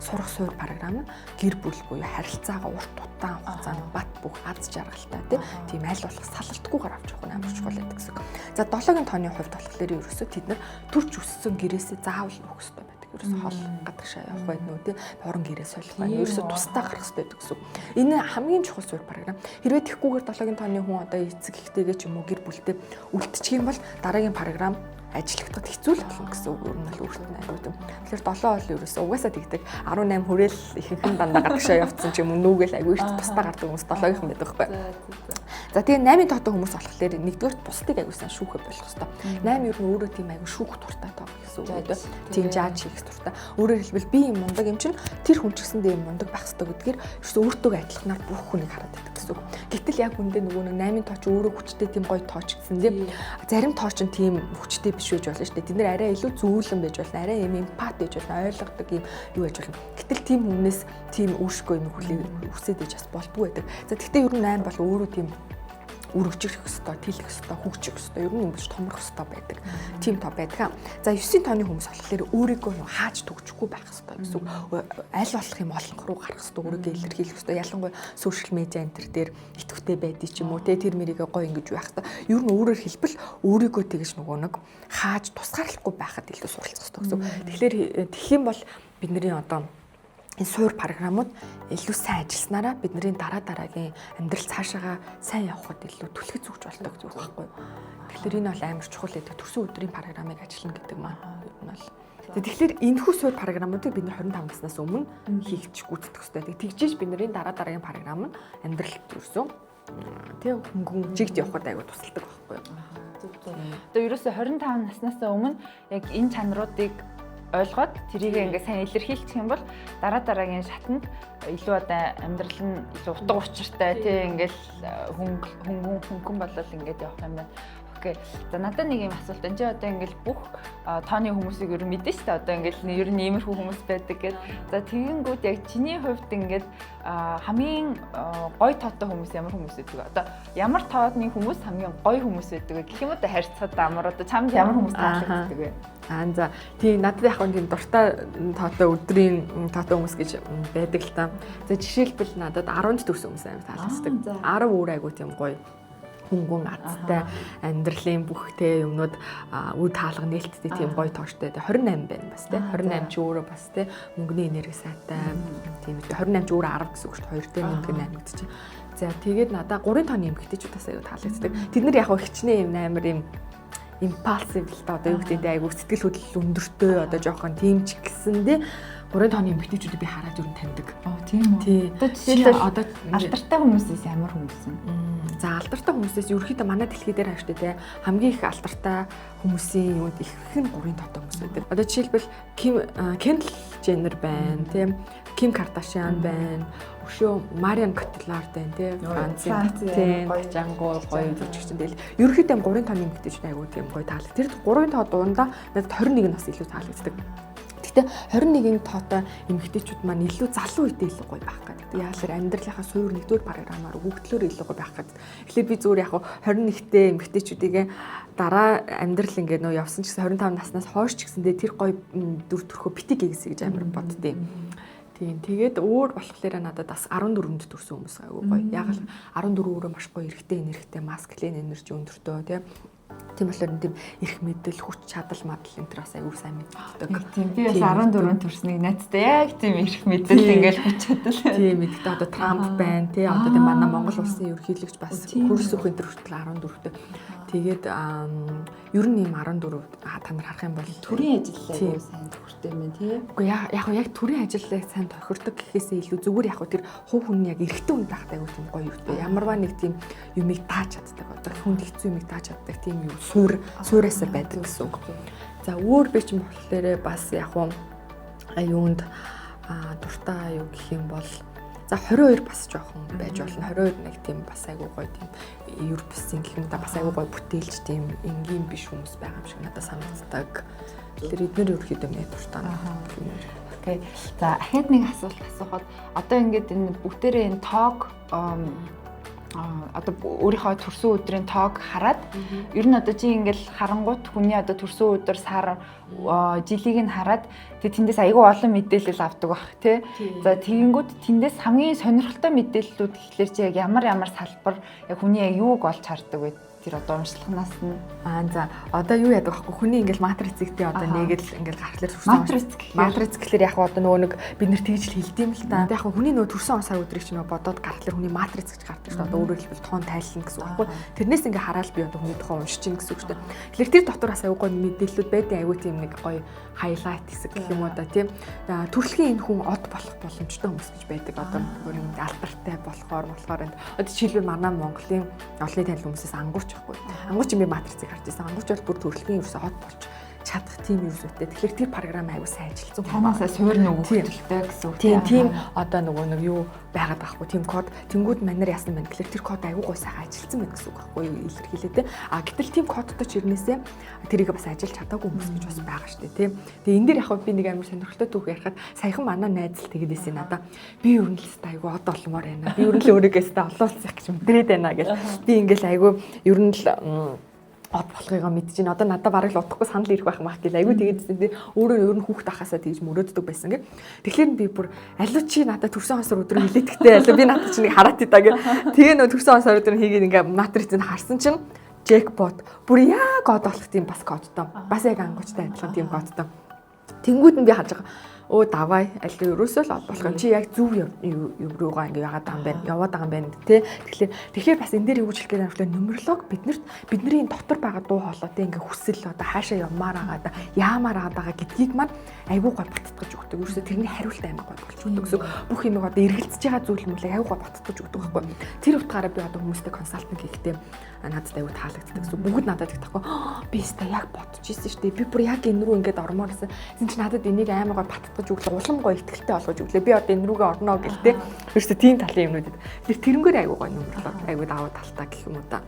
сурах суур програм гэр бүл буюу харилцаагаа урт удаан хугацаанд бат бөх аз жаргалтай тийм аль болох салалтгүйгээр авч явах нь амар чухал байдаг гэсэн. За 7-гийн тооны хувьд болохоор ерөөсөө тэд нар төрч өссөн гэрээсээ заавал нөхөх хэрэгтэй байдаг. Ерөөсөө хол гадагшаа явах байх нь үү хорон гэрээ солих байх. Ерөөсөө тусдаа гарах хэрэгтэй байдаг гэсэн. Энэ хамгийн чухал суур програм. Хэрвээ тэгхгүйгээр 7-гийн тооны хүн одоо эцэг ихтэйгээ ч юм уу гэр бүлтэй үлдчих юм бол дараагийн програм ажиллахдад хэцүү л болно гэсэн үг. Ер нь бол өөртөө аюултай. Тэгэхээр 7 бол ерөөсөө угаасаа тэгдэг 18 хүрээл ихэнхэн дандаа гадагшаа явцсан ч юм уу нүгэл аюул их тусдаа гардаг хүмүүс 7-гийн байдаг байхгүй. За тэгээ 8-ийн тоотой хүмүүс болохоор нэгдүгээр бусдыг аюулсан шүүхэ болох хэвээр. 8 ер нь өөрөө тийм аюул шүүх туртай тоо гэсэн үг үү. Тийм жааж хийх туртай. Өөрөөр хэлбэл би юм мундаг юм чинь тэр хүн ч гэсэндээ юм мундаг байх хэрэгтэй гэдгээр ерөөсөө өөртөө адилханаар бүх хүнийг хараад байдаг гэсэн үг. Гэтэл яг үндэ нөгөө нэг 8-ийн тоо ч өөрөө хүчтэй тийм гоё тооч гэсэндээ зарим тоо ч тийм хүчтэй биш байж болно шүү дээ. Тэд нэр арай илүү зүүлэн байж болно, арай юм эмпат байж болно, ойлгодог юм юу байж болно. Гэтэл тийм хүнээс тийм үүшгүй юм хүсээд байж бас болдгүй байдаг. За тэгтээ ер нь 8 бол өөрөө тийм үргэлжлэх ёстой, тэлэх ёстой, хөгжих ёстой, ер нь юм биш томрох ёстой байдаг. Тийм тоо байдаг. За 9-ийн тооны хүмүүс болохоор өөрийгөө хааж төгжихгүй байх ёстой гэсэн үг. Аль болох юм олон руу гарах ёстой, өөрийгөө илэрхийлэх ёстой. Ялангуяа сошиал медиа энэ төр идэвхтэй байдгийг ч юм уу, тэр мэрийгээ гоё ингэж байх ёстой. Ер нь өөрөөр хэлбэл өөрийгөө тэгэж нөгөө нэг хааж тусгаарлахгүй байхад илүү суралцах ёстой гэсэн үг. Тэгэхээр тэгэх юм бол бидний одоо энэ суур програмууд илүү сайн ажилласнараа бидний дараагийн амьдрал цаашаага сайн явахад илүү түлхэж зүгж болдог зүйл байхгүй. Тэгэхээр энэ бол амар чухал гэдэг төрсөн өдрийн програмыг ажиллана гэдэг маань юу нь бол. Тэгэхээр энэхүү суур програмуудыг бид 25 наснаас өмнө хийгч гүйцэтгэх хэрэгтэй. Тэгжээж бидний дараагийн програм нь амьдралд ерөөсөө тэг хөнгөн жигд явахад аягүй тусалдаг байхгүй. Одоо ерөөсөө 25 наснаас өмнө яг энэ чанаруудыг ойлгоод тэрийг ингээ сайн илэрхийлчих юм бол дараагийн шатанд илүү одоо амьдрал нь илүү утга учиртай тийм ингээл хөнгөн болол ингээд явах юм байна. Окей. За надад нэг юм асуулт энэ одоо ингээл бүх тооны хүмүүсийг ер нь мэдэн шүү дээ. Одоо ингээл ер нь иймэрхүү хүмүүс байдаг гэд. За тэгэнгүүт яг чиний хувьд ингээд хамгийн гоё тоотой хүмүүс ямар хүмүүс байдаг вэ? Одоо ямар тооны хүмүүс хамгийн гоё хүмүүс байдаг вэ? Гэх юм уу харьцаад амар одоо чамд ямар хүмүүс таалагддаг вэ? За тийм надад яг нь тийм дуртай тоотой өдрийн тоотой хүмүүс гэж байдаг л та. За жишээлбэл надад 10-нд төрсэн хүмүүс амар таалагддаг. 10 өөр айгуу тийм гоё хөнгөн азтай амьдралын бүхтэй юмнууд үе таалга нээлттэй тийм гоё тооштой. 28 байна бас тий. 28 ч өөрөө бас тий мөнгөний энерги сайтай. Тийм үү. 28 ч өөрөө 10 гэсэн үг шүү дээ. 2 дээр мөнгө наймагдчих. За тэгээд надад 3 тооны эмэгтэйчүүдээс аягүй таалагддаг. Тэд нар яг хичнээн юм амар юм импульсив л та одоо юу гэдэг айгүй сэтгэл хөдлөл өндөртэй одоо жоохон тийм ч гэсэндээ 3 тооны эмэгтэйчүүдийг би хараад юу таньдаг. Тийм үү. Тий. Одоо жишээлбэл одоо алдартай хүмүүсээс ямар хүмүүс юм? За алдартай хүмүүсээс ерөөхдөө манай дэлхий дээр хааштай те хамгийн их алдартай хүмүүсийн юунд их нь 3 тоотой хүмүүс байдаг. Одоо жишээлбэл Kendall Jenner байна, тийм Kim Kardashian байна, өшөө Marion Cotillard байна, тийм Францын жангуу гоё жүжигчин тэгэл. Ерөөхдөө 3 тооны эмэгтэйчүүд айгүй тийм гоё таалаг. Тэр 3 тоо дундаа надад 21 нас илүү таалагддаг. Гэхдээ 21-ийн тоотой эмэгтэйчүүд маань илүү залуу үедээ илүү гоё байх гэдэг. Яг л амьдралынхаа суур нэгдүгээр програмаар өгөгдлөөр илүү гоё байх гэдэг. Тэгэхээр би зүгээр яг 21-тэй эмэгтэйчүүдийг дараа амьдрал ингээд нөө явсан ч гэсэн 25 наснаас хойш ч гэсэндээ тэр гоё дүр төрхөө битгий гэсэй гэж амар боддیں۔ Тийм. Тэгээд өөр болохоор надад бас 14-нд төрсэн хүмүүс айгүй гоё. Яг л 14 өөрөө маш гоё эрэгтэй энергитэй, маскулин энержи өндөртэй тийм. Тийм болохоор тийм эрх мэдэл, хүч чадал, мадал энэ төр бас аягүй сайн мэддэг. Тийм би бас 14 төрснийг найзтай яг тийм эрх мэдэл ингээл хүч чадал. Тийм мэддэг. Одоо Трамп байна тий. Одоо тийм манай Монгол улсын ерөнхийлөгч бас хөрсөх энэ төр хүртэл 14-тэй. Тэгээд ер нь юм 14 та нар харах юм бол төрийн ажиллалаа сайн тохиртой юм тий. Үгүй яг төрийн ажиллалаа сайн тохирдог гэхээсээ илүү зүгээр яг тэр хувь хүн яг эрэгтэй хүн байхтай аягүй тийм гоё юутай. Ямарваа нэг тийм юмыг тааж чаддаг. Одоо хүнд хэцүү юмыг тааж чаддаг тийм юу суураасаа байдаг гэсэн үг. За өөр би ч юм болохоор бас яг юунд дуртай юу гэх юм бол за 22 бас жоохон байж болно. 22 нэг тийм бас айгүй гоё тийм Европсын гэх юм да бас айгүй гоё бүтээлч тийм энгийн биш хүмүүс байгаа юм шиг надад санагддаг. Тэгэхээр эдгээр ерөөхдөө нэг дуртай. Окей. За ахад нэг асуулт асуухад одоо ингээд энэ бүгдээрээ энэ тоог одоо өөрийнхөө төрсөн өдрийн тоог хараад ер нь одоо чи ингээл харангуут хүний одоо төрсөн өдөр сар жилийг нь хараад тэндээс айгүй олон мэдээлэл авдаг бах тий. За тэгэнгүүт тэндээс хамгийн сонирхолтой мэдээллүүд гэхлээр чи яг ямар салбар яг хүний яг юуг олж хардаг вэ? Тэр одоо уншлагнаас нь за одоо юу яадаг байхгүй хүний ингээл матрицтэй одоо нэгэл ингээл гарахлаар төрсөн матриц гэхэлэр яг одоо нөгөө нэг бид нэр тэгж л хэлдэм л та. Яг хүний нөгөө төрсөн сар өдрийг ч нөгөө бодоод гарахлаар хүний матриц гэж гардаг шүү дээ. Одоо өөрөөр хэлбэл тоон тайлна гэсэн үг байхгүй. Тэрнээс ингээ хараад би одоо хүний тухай уншиж чинь гэсэн үг шүү дээ. Тэгэхээр тэр дотор бас аюу гой мэдээллүүд байдیں۔ Аюу тийм нэг гоё хайлайт хэсэг гэх юм уу да тийм. Төрөлхийн энэ хүн од болох боломжтой хүмүүс гэж байдаг. Одоо өөр юм алдартай болохоор энэ одоо жишээлбэл манай Монголын олонний танил хүмүүсээс ангууч байхгүй. Ангууч би матрицыг харж байсан. Ангууч бол бүр төрөлхийн ерөөсөө од болж чадах тийм юустэй. Тэгэхээр тэр програм аягүй сайн ажилласан. Танаасаа суурь нөгөөдөлтэй гэсэн үг. Тийм одоо нөгөө нэг юу байгаад байхгүй. Тийм код тэнгууд манер яасан байна гэхээр тэр код аягүй гой сайхан ажилласан байна гэсэн үг байхгүй юу илэрхийлээ те. Гэтэл тийм кодтой ч ирнээсээ тэрийг бас ажиллаж чадаагүй хүмүүс гэж бас байгаа шүү дээ тийм. Тэгээ энэ дээр яг би нэг амар сонирхолтой түүх ярихад саяхан манай найз л тэгэдээсээ надаа би ер нь л аягүй од олмоор байна. Би ер нь л өөрийгөөс олуулцах гэж мэдрээд байна гэж. Би ингээл аягүй ер нь л од болохыгаа мэдчихээн. Одоо надад бараг л удахгүй санал ирэх байх мах гэл. Айгүй тэгээдсэн тий. Өөрөө ер нь хүүхд ахасаа тэгж мөрөөддөг байсан гэ. Тэгэхээр би бүр алуу чи надад төрсөн хосор өдрөө хилээдэгтэй алуу би надад чи нэг хараат идаа гэ. Тэгээ нөө төрсөн хосор өдрөө хийгээд ингээ матрицыг харсан чинь джекпот бүр яг од болох тийм бас кодтой. Бас яг ангуучтай адилхан тийм кодтой. Тэнгүүд нь би харж байгаа. Оо давай аль ерөөсөө л болох юм чи яг зөв юм руугаа ингээ яваад байгаа юм байна тий. Тэгэхээр бас энэ дээр юу гэж хэлэх гээд байна вэ? Нумеролог бидний дотор байгаа дуу хоолойтой ингээ хүсэл одоо хаашаа явмаар байгаа яамаар байгаа гэдгийг маань айгүй гой баттгаж өгдөг. Ерөөсөө тэрний хариулт аймаг гой болж өгдөг гэсэн. Бүх юм одоо эргэлзэж байгаа зүйл юм бол айгүй гой баттгаж өгдөг байхгүй. Тэр утгаараа би одоо хүмүүстэй консалтинг хийхдээ надад айгүй таалагддаг гэсэн. Бүгд надад тэгтахгүй би өстой яг бодож ирсэн шүү дээ. Би бүр яг энэ рүү ингээд ормоорсон. Энд чи надад энийг аймаг гой баттгаж өглөө улам гоё ихтгэлтэй болгож өглөө. Би одоо энэ рүүгээ орно гэлтэй. Ерөөсөө тийм талын юмнууд. Тэрнгээр айгүй гоё нөмрлөө. Айгүй даваа талтай гэх юм уу та.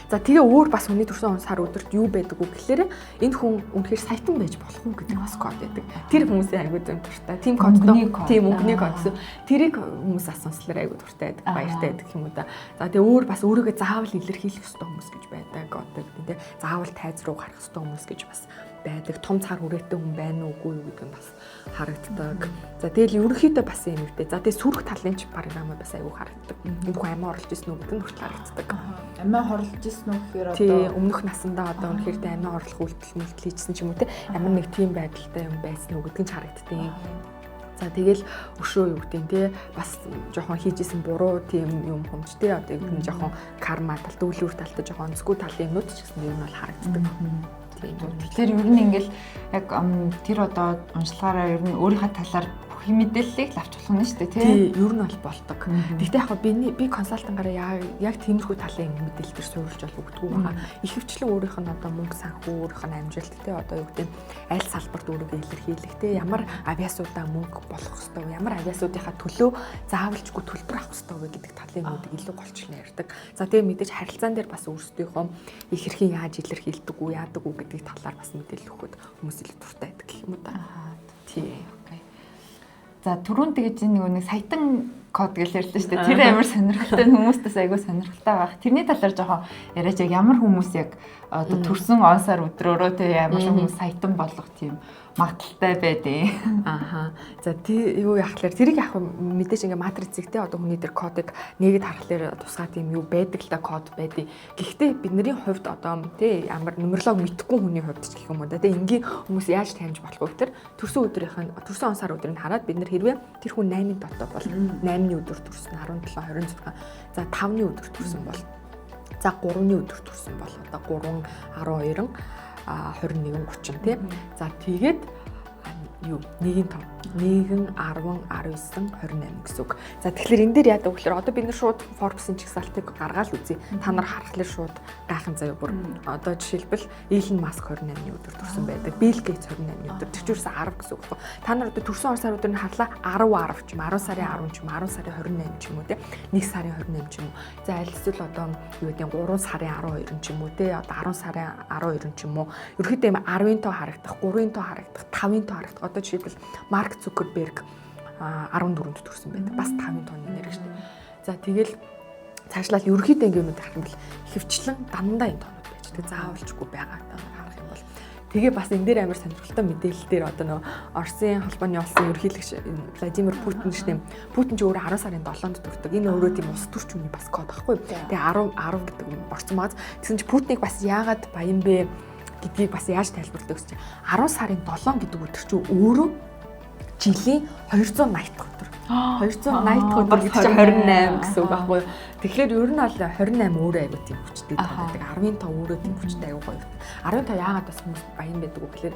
За тэгээ өөр бас хүний төрсөн сар өдөрт юу байдаг вэ гэхээр энэ хүн үнэхээр саятан байж болох уу гэдэг бас код байдаг. Тэр хүмүүсийн айгүй зөм дуртай. Тим кодтой. Тийм өнгөний код гэсэн. Тэрийг хүмүүс асууслаар айгүй дуртай байдаг. Баяртай байдаг юм уу да. За тэгээ өөр бас өөрийгөө заавал илэрхийлэх ёстой хүмүүс гэж байдаг. Одоо тийм заавал тайз руу гарах ёстой хүмүүс гэж бас байдаг. Том цар хүрээтэй хүн байна уугүй юу гэдэг нь бас харагддаг. За тэгэл ерөнхийдөө бас юм үүтэй. За тэгээ сүрх талын ч програмаа бас айгүй харагддаг. Энэ хүн амиа орлож ирсэн үү гэдэг нь хүртэл харагддаг. Амиа хорлож ирсэн үү гэхээр одоо тий өмнөх насандаа одоо үнэхээр амиа орлох үйлдэл хийжсэн ч юм уу те ямар нэг тийм байдалтай юм байсан уу гэдгийг ч харагддаг. За тэгэл өшөө юу гэдэг нь те бас жоохон хийжсэн буруу тийм юм хүмж те одоо юм жоохон карма тал дүүлүүр талтай жоохон онцгүй талын юмнууд ч гэсэн юм бол харагддаг. Тэгэхээр ер нь ингээл яг тэр одоо уншлагаараа ер нь өөрийнхөө талаар бүх мэдээллийг л авч болох нь шүү дээ тий. Ер нь бол болдог. Гэхдээ яг би консалтингаараа яг тиймэрхүү талын мэдээлэл төр суурилж бол өгдөг байгаа. Ихэвчлэн өөрийнх нь одоо мөнгө санхүү өөрийнх нь амжилт тий одоо юу гэдэг нь аль салбарт өөрийгөө илэрхийлэх тий ямар авиасуудаа мөнгө болох хэвээр ямар авиасуудынхаа төлөө заавалжгүй төлбөр авах хэвээр вэ гэдэг талын юмнуудыг илүү голчлон ярьдаг. За тэгээ мэдээж харилцаан дээр бас өөрсдийнхөө их хэрхэн яаж илэрхийлдэг үү яадаг үү гэдэг талаар бас мэдээлэл өгөхөд хүмүүс илүү дуртай байдаг гэх юм уу да. Тий. Окей. За түрүүн тэгэж нэг саятан код гэж ярьлаа шүү дээ. Тэр амар сонирхолтой хүмүүстээс айгүй сонирхолтой байх. Тэрний талаар жоохон яриач яг ямар хүмүүс яг одоо төрсөн онсаар өдрөөрөө тэг ямар хүмүүс саятан болох тийм магадaltaй байдیں۔ За юу яхахлаар тэрийг яг мэдээж ингээ матрицыг те одоо хүний дээр кодыг нэгэд харахлаар тусгай тийм юу байдаг л да код байдیں۔ Гэхдээ бидний хувьд одоо те ямар нумеролог мэдхгүй хүний хувьд ч гэх юм уу да те энгийн хүмүүс яаж таньж болох вэ гэхээр төрсөн он сар өдрийг хараад бид нар хэрвээ тэр хүн 8-ын дотоо бол 8-ны өдөр төрсөн 17 26 за 5-ны өдөр төрсөн бол за 3-ны өдөр төрсөн бол одоо 3 12 21 30 тий. За тэгээд юу 1-ийн 5 1 10 19 28 гэсэн үг. За тэгэхээр энэ дээр яадаг вэ гэхээр одоо бид нар шууд Forbes-ийн жигсаалтыг гаргаад үзье. Та нар харахад шууд гайхан заяа бүр одоо жишээлбэл Elon Musk 28-ны өдөр төрсөн байдаг. Bill Gates 28-ны өдөр төрчөөс 10 гэсэн үг. Та нар одоо төрсөн он сар өдрийг харлаа 10 ч юм 10 сарын 10 ч юм 10 сарын 28 ч юм уу те 1 сарын 28 ч юм уу. За аль эсвэл одоо юу гэдэг 3 сарын 12 ч юм уу те одоо 10 сарын 12 ч юм уу. Ерөнхийдөө 10-ын тоо харагдах, 3-ын тоо харагдах, 5-ын тоо харагдах. Одоо жишээлбэл Марк Цукерберг 14-нд төрсэн байдаг. Бас 5-ын тооны нэр гэж. За тэгэл цаашлаад ерөөхдөө ингээнүүд харах юм бол хөвчлэн дандаа энэ тоонууд байж байгаа. Заавалчгүй байгаа харах юм бол тэгээ бас энэ дээр амар сонирхолтой мэдээлэл дээр одоо нөгөө Оросын холбооны улсын ерөнхийлөгч Владимир Путин штеп Путин ч өөрөө 10 сарын 7-нд төрдөг. Энэ өөрөө тийм улс төрч үний бас код байхгүй. Тэгээ 10 гэдэг юм орсон байгаа. Тэгсэн чи Путиныг бас яагаад баян бэ гэдгийг бас яаж тайлбарладаг гэж 10 сарын 7 гэдэг өдөр чинь өөрөө жилийн 280 дахь өдөр. 280 дахь өдөр гэж 28 гэсэн үг байхгүй юу? Тэгэхээр ер нь бол 28 өөрөө аягүй тийм хүчтэй байдаг. 15 өөрөө тийм хүчтэй аягүй гоё. 15 яагаад бас хүмүүс баян байдаг вэ гэхээр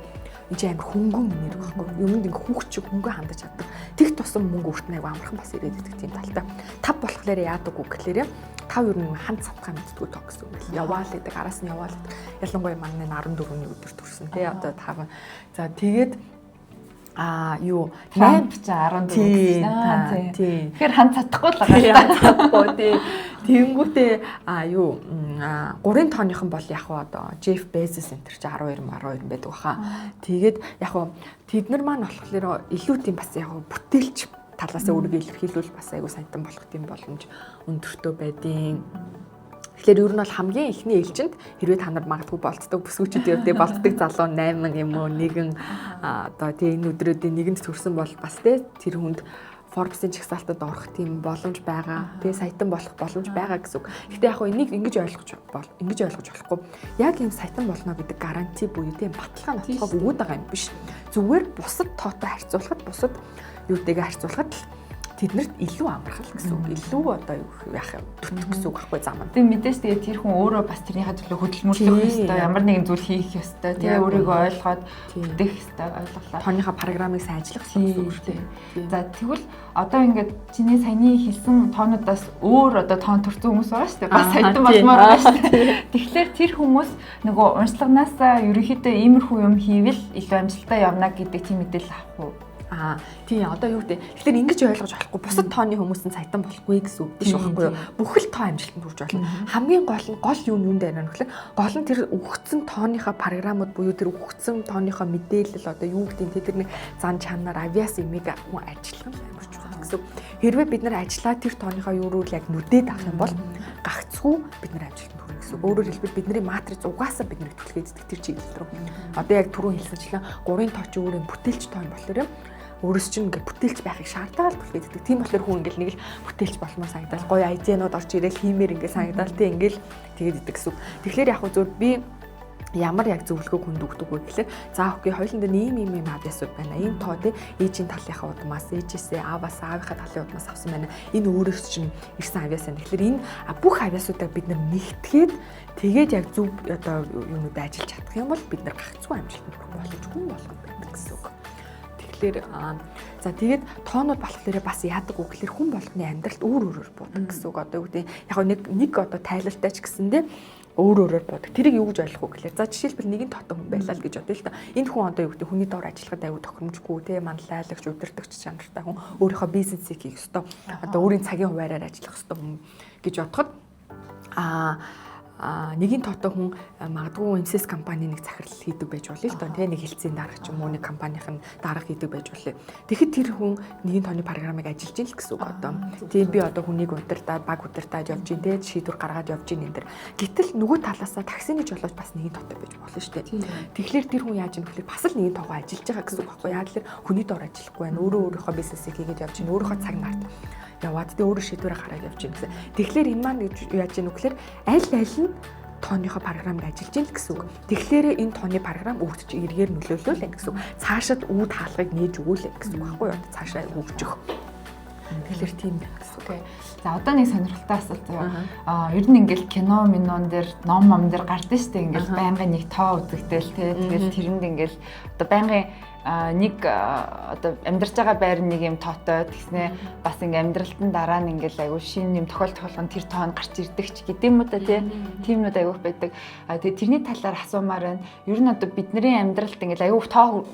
энэ чинь амар хөнгөн нэр байхгүй юу? Юмд ингээ хүүхч хөнгөн хандаж чаддаг. Тэг тусам мөнгө өртнө аягүй амархан бас ирээд идэх тийм талтай. 5 болохоор яадаг үг гэхээр 5 ер нь ханд цатгаа мэдтгүү тоо гэсэн үг. Яваал гэдэг, араас нь яваал гэдэг. Ялангуяа манай 14-ний өдөр төрсөн тий одоо 5. За тэгээд юу 8 ч 14 тийм. Тэгэхээр хан цадахгүй л байгаа. Тийм. Тэнгүүтээ юу 3 тооныхан бол яг одоо Jeff Bezos энэ ч 12 байдаг баха. Тэгээд яг тэд нар маань болохоор илүү тийм бас яг бүтээлч талаасаа өөрийгөө илэрхийлүүл бас айгуу саятан болох тийм боломж өндөртөө байдیں۔ Тэгэхээр ер нь бол хамгийн ихний ээлжинд хэрвээ та нар магадгүй болцдог бүсгүүчүүд явдээ болцдог залуу 8 юм уу нэгэн одоо тийм энэ өдрүүдийн нэгэнд төрсэн бол бас тэр хүнд Forbes-ийн жагсаалтад орох тийм боломж байгаа. Тэгээ саятан болох боломж байгаа гэсэн үг. Гэхдээ яг энийг ингэж ойлгож болохгүй. Яг энэ саятан болно гэдэг гаранти буюу тийм баталгаа өгөөд байгаа юм биш. Зүгээр бусад тоотой харьцуулахад бусад юутэйгээ харьцуулахад тэднэрт илүү амархал гэсэн үг. Илүү одоо юу яах юм төтөх гэсэн үг байхгүй зам. Тэгээ мэдээж тэгээ тэр хүн өөрөө бас тэрнийхээ төлөө хөдөлмөрлөх ёстой, ямар нэгэн зүйл хийх ёстой. Тэгээ өөрийгөө ойлгоод бүтээх ёстой, ойлголоо. Тооныхаа программыг сайн ажиллах гэсэн үг шүү дээ. За тэгвэл одоо ингээд чиний саяны хэлсэн тоонуудаас өөр одоо тоон төрсөн хүмүүс байгаа шүү дээ. Бас саятан болмоор байгаа шүү дээ. Тэгэхээр тэр хүмүүс нөгөө уншлагнаасаа ерөнхийдөө иймэрхүү юм хийвэл илүү амжилттай явна гэдэг тийм мэдээлэл авах уу? Тийм одоо юу гэдэг. Тэгэхээр ингэж ойлгож болохгүй. Бусад тооны хүмүүс нь саятан болохгүй гэсэн үг биш байхгүй юу? Бүхэл тоо амжилтанд хүрч болно. Хамгийн гол юм юунд байна вэ гэхээр гол нь тэр өгөгдсөн тооныхаа програмууд буюу тэр өгөгдсөн тооныхаа мэдээлэл одоо юу гэдэг тэрний зан чанар авиас имийг хүн ажиллах нь амар чухал гэсэн үг. Хэрвээ бид нар ажиллаа тэр тооныхаа юу руу яг нүдээд авах юм бол гагцгүй бид нар амжилтанд хүрнэ гэсэн үг. Өөрөөр хэлбэл бидний матриц угаасаа биднийг түлхээд эздэг тэр чиглэл рүү. Одоо яг түрүүн хэлсэнчлэн 3 тоо чи өөрийн бүтээлч тоо юм болохоор өөрөөс чинь ингээд бүтээлч байхыг шаардаад түлхээдэг. Тийм болохоор хүн ингээд нэг л бүтээлч болмоор санагдал. Гоё айзенууд орж ирээл хиймээр ингээд санагдал тий ингээд тэгээд идэг гэсэн. Тэгэхээр яг зөв би ямар яг зөвлөгөөг хүнд өгдөг вэ гэхээр за окей хоёуланд ийм авьяасууд байна. Ийм тоо тий ээжийн талынхаа удмаас ээжээсээ аавынхаа талын удмаас авсан байна. Энэ өөрөөс чинь ирсэн авьяас байна. Тэгэхээр энэ бүх авьяасуудыг бид нар нэгтгээд тэгээд яг зөв одоо юмуд ажиллаж чадах юм бол бид нар гагцгүй амжилтанд хүрэх боломжгүй болгох байдаг гэсэн үг. За тэгээд тоонууд болохоор бас яадаг үг гэхээр хүн болгоны амьдралд өөрөөр буудаг гэсэн үг. Одоо юу гэдэг яг нэг одоо тайлалтай ч гэсэндээ өөрөөр буудаг. Тэрийг юу гэж ойлгох вэ гэхээр за жишээлбэл нэгэн тоотой хүн байлаа л гэж бодъё л та. Энэ хүн одоо юу гэдэг хүний доор ажиллахад аюу тохиромжгүй те манлайлагч удирдахч чанартай хүн өөрийнхөө бизнесийг хийх ёстой. Одоо өөрийн цагийн хуваараар ажиллах ёстой хүн гэж бодоход нэгэн тоотой хүн магадгүй MCS компани нэг захирал хийдэг байж болно л доо тий нэг хэлцээний дарга ч юм уу нэг компанийн дарга хийдэг байж болно. Тэгэхэд тэр хүн нэгэн тооны програмыг ажиллаж ийн л гэсэн үг одоо. Тийм би одоо хүнийг удирдаад баг удирдаад явж ийн тий шийдвэр гаргаад явж ийн энэ төр. Гэтэл нөгөө талаасаа таксины жолооч бас нэгэн тоотой байж болно шүү дээ. Тэгэхээр тэр хүн яаж юм гэхээр бас л нэгэн тоогоо ажиллаж байгаа гэсэн үг байхгүй. Яг л хүний доор ажиллахгүй байна. Өөрийнхөө бизнесийг хийгээд явж ийн өөрийнхөө цаг нарт яваад тэгээ өөрөө шийдвэрээ гараад явж ийн гэсэн. Тэгэхээр энэ маань яаж ийн вэ гэхээр аль нь тооныхоо програмыг ажиллаж ийн гэсэн үг. Тэгэхээр энэ тооны програм өгч эргээр нөлөөлөл энэ гэсэн үг. Цаашид үүд хаалгыг нээж өгөөлэй гэсэн үг байхгүй юу? Цаашаа хөгжих. Тэгэхээр тийм байна гэсэн үг. За одоо нэг сонирхолтой асуулт заяа. Ер нь ингээл кино минон дээр ном дээр гардаг шүү дээ. Ингээл байнгын нэг тоо үзэгдээл тий. Тэгэл тэрэнд ингээл одоо байнгын нэг одоо амьдарч байгаа байр нэг юм тоотой тэгснэ бас ингээм амьдралтын дараа нь ингээл айгуу шинэ юм тохиолдолгон тэр тоон гарч ирдэг ч гэдэг юм уу та тиймнүүд айгуух байдаг. Тэгээ тэрний талаар асуумаар байна. Ер нь одоо бидний амьдралд ингээл айгуу тоо